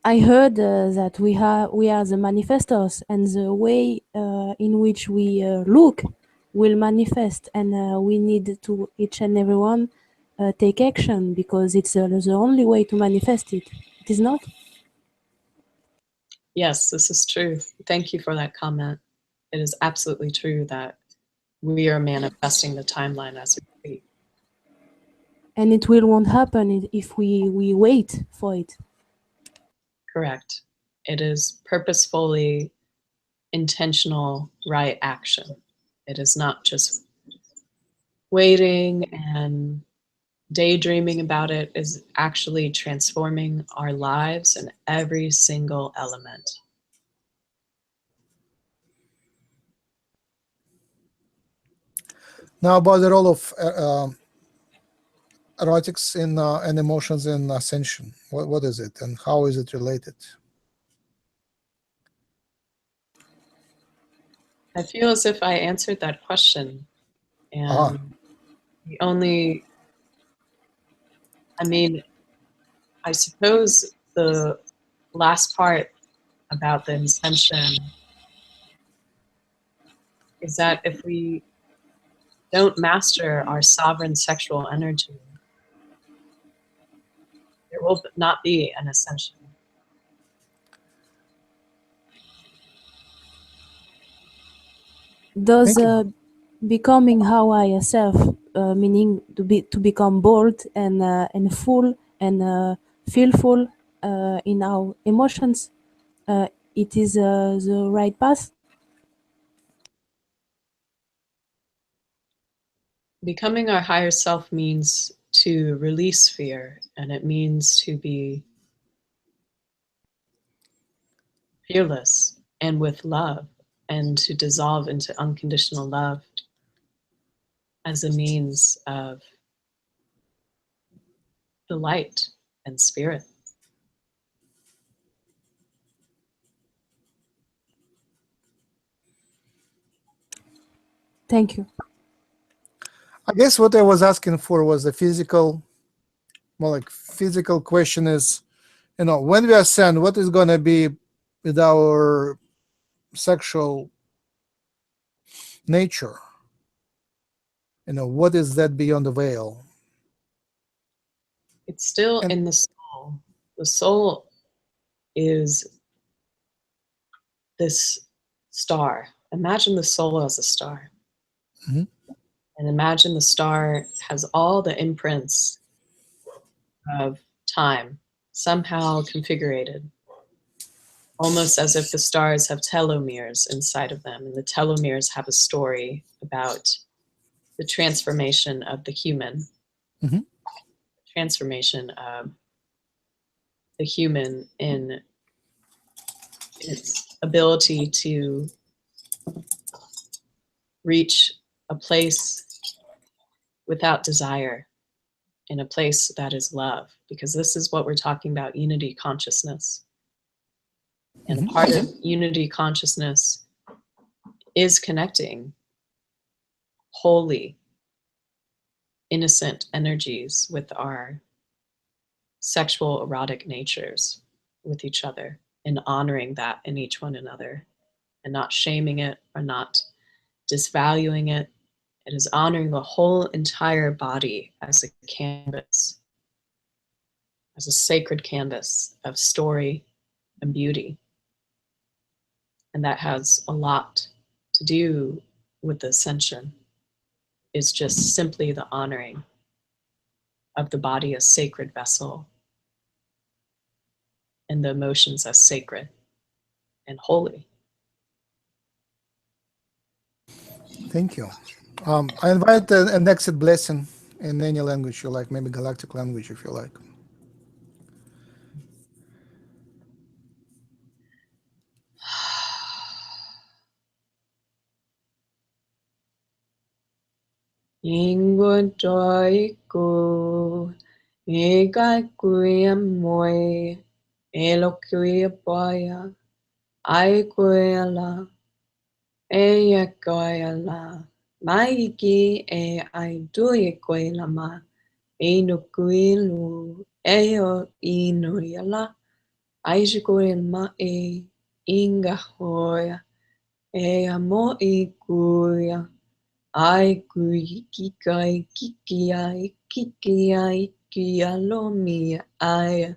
I heard that we are the manifestors, and the way in which we look will manifest, and we need to each and everyone take action, because it's the only way to manifest it. It is not? Yes, this is true. Thank you for that comment. It is absolutely true that we are manifesting the timeline as we speak. And it won't happen if we wait for it. Correct. It is purposefully intentional right action. It is not just waiting and daydreaming about it. Is actually transforming our lives in every single element. Now about the role of erotics in and emotions in ascension. What is it, and how is it related? I feel as if I answered that question, and the only, I suppose the last part about the ascension is that if we don't master our sovereign sexual energy, there will not be an ascension. Does becoming Hawaii self, meaning to become bold and full and fearful in our emotions, it is the right path? Becoming our higher self means to release fear, and it means to be fearless and with love, and to dissolve into unconditional love as a means of the light and spirit. Thank you. I guess what I was asking for was the physical, more like physical question is, when we ascend, what is going to be with our sexual nature? What is that beyond the veil? It's still in the soul. The soul is this star. Imagine the soul as a star. Mm-hmm. And imagine the star has all the imprints of time somehow configured, almost as if the stars have telomeres inside of them, and the telomeres have a story about the transformation of the human, transformation of the human in its ability to reach a place without desire, in a place that is love, because this is what we're talking about, unity consciousness. And a part of unity consciousness is connecting holy, innocent energies with our sexual, erotic natures with each other, and honoring that in each one another, and not shaming it or not disvaluing it. It is honoring the whole entire body as a canvas, as a sacred canvas of story and beauty. And that has a lot to do with the ascension. It's just simply the honoring of the body as sacred vessel, and the emotions as sacred and holy. Thank you. I invite an exit blessing in any language you like, maybe galactic language if you like. Ingo joy go, ega kuya moy, elo kuya boya, I kuya la, eya kuya la, maiki e I do ye kuya la ma, eno kuya lu, eyo ino yala, I kuya ma e, inga hoya, eya mo e kuya. I kikai kikiai kikia lo mi I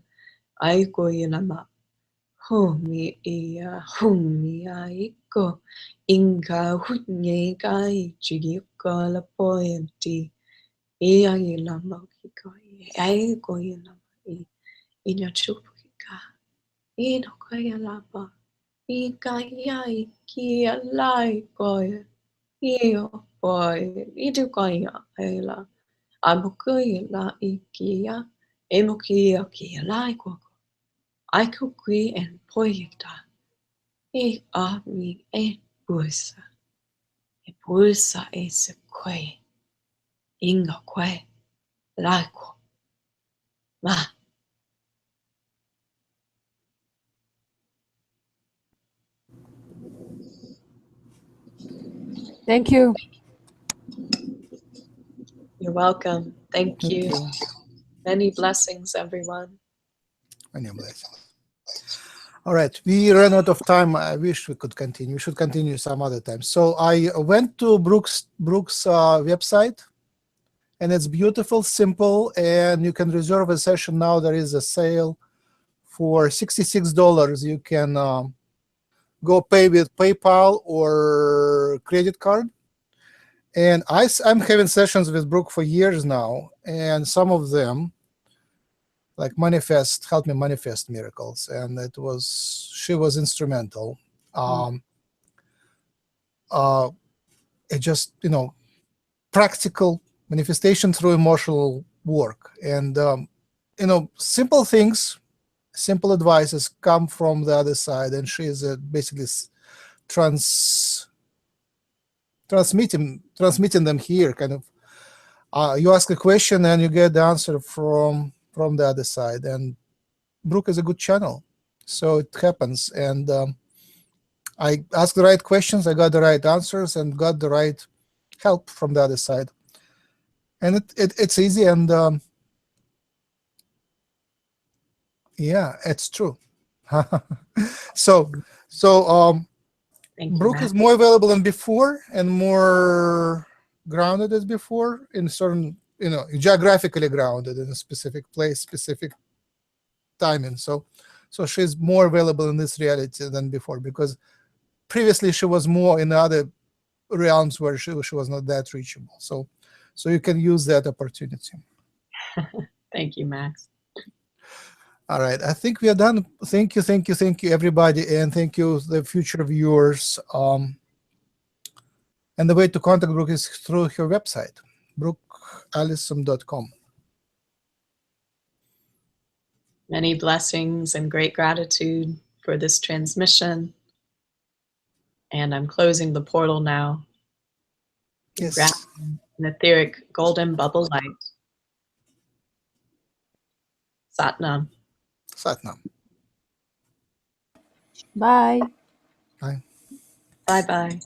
koyama homi ia homi aiko inka hunye kai chigiko la poenti ia yelama kikai I koyama ina chupika ino koyalapa ika yai kia lai koy Iyo boy, itu kaya ela. Abukuya la ikia, emokia kia laiko. I kukui and poyita. E ami e busa. E busa e se kwe. Inga kwe. Laiko. Ma. Thank you. You're welcome. Thank you. Many blessings, everyone. Many blessings. All right, we ran out of time. I wish we could continue. We should continue some other time. So I went to Brook's website, and it's beautiful, simple, and you can reserve a session now. There is a sale for $66. You can go pay with PayPal or credit card. And I'm having sessions with Brook for years now, and some of them, like helped me manifest miracles, and she was instrumental. It just, practical manifestation through emotional work, and simple things, simple advices come from the other side, and she is basically transmitting them here, kind of. You ask a question and you get the answer from the other side, and Brook is a good channel, so it happens. And I asked the right questions, I got the right answers, and got the right help from the other side. And it's easy, and yeah, it's true. So Brook is more available than before, and more grounded as before, in certain, geographically grounded in a specific place, specific timing. So she's more available in this reality than before, because previously she was more in other realms where she was not that reachable. So you can use that opportunity. Thank you, Max. All right, I think we are done. Thank you, everybody, and thank you, the future viewers. And the way to contact Brook is through her website, brookalyssum.com. Many blessings and great gratitude for this transmission. And I'm closing the portal now. Yes. Grabbing an etheric golden bubble light. Satnam. Satnam. Bye. Bye. Bye-bye.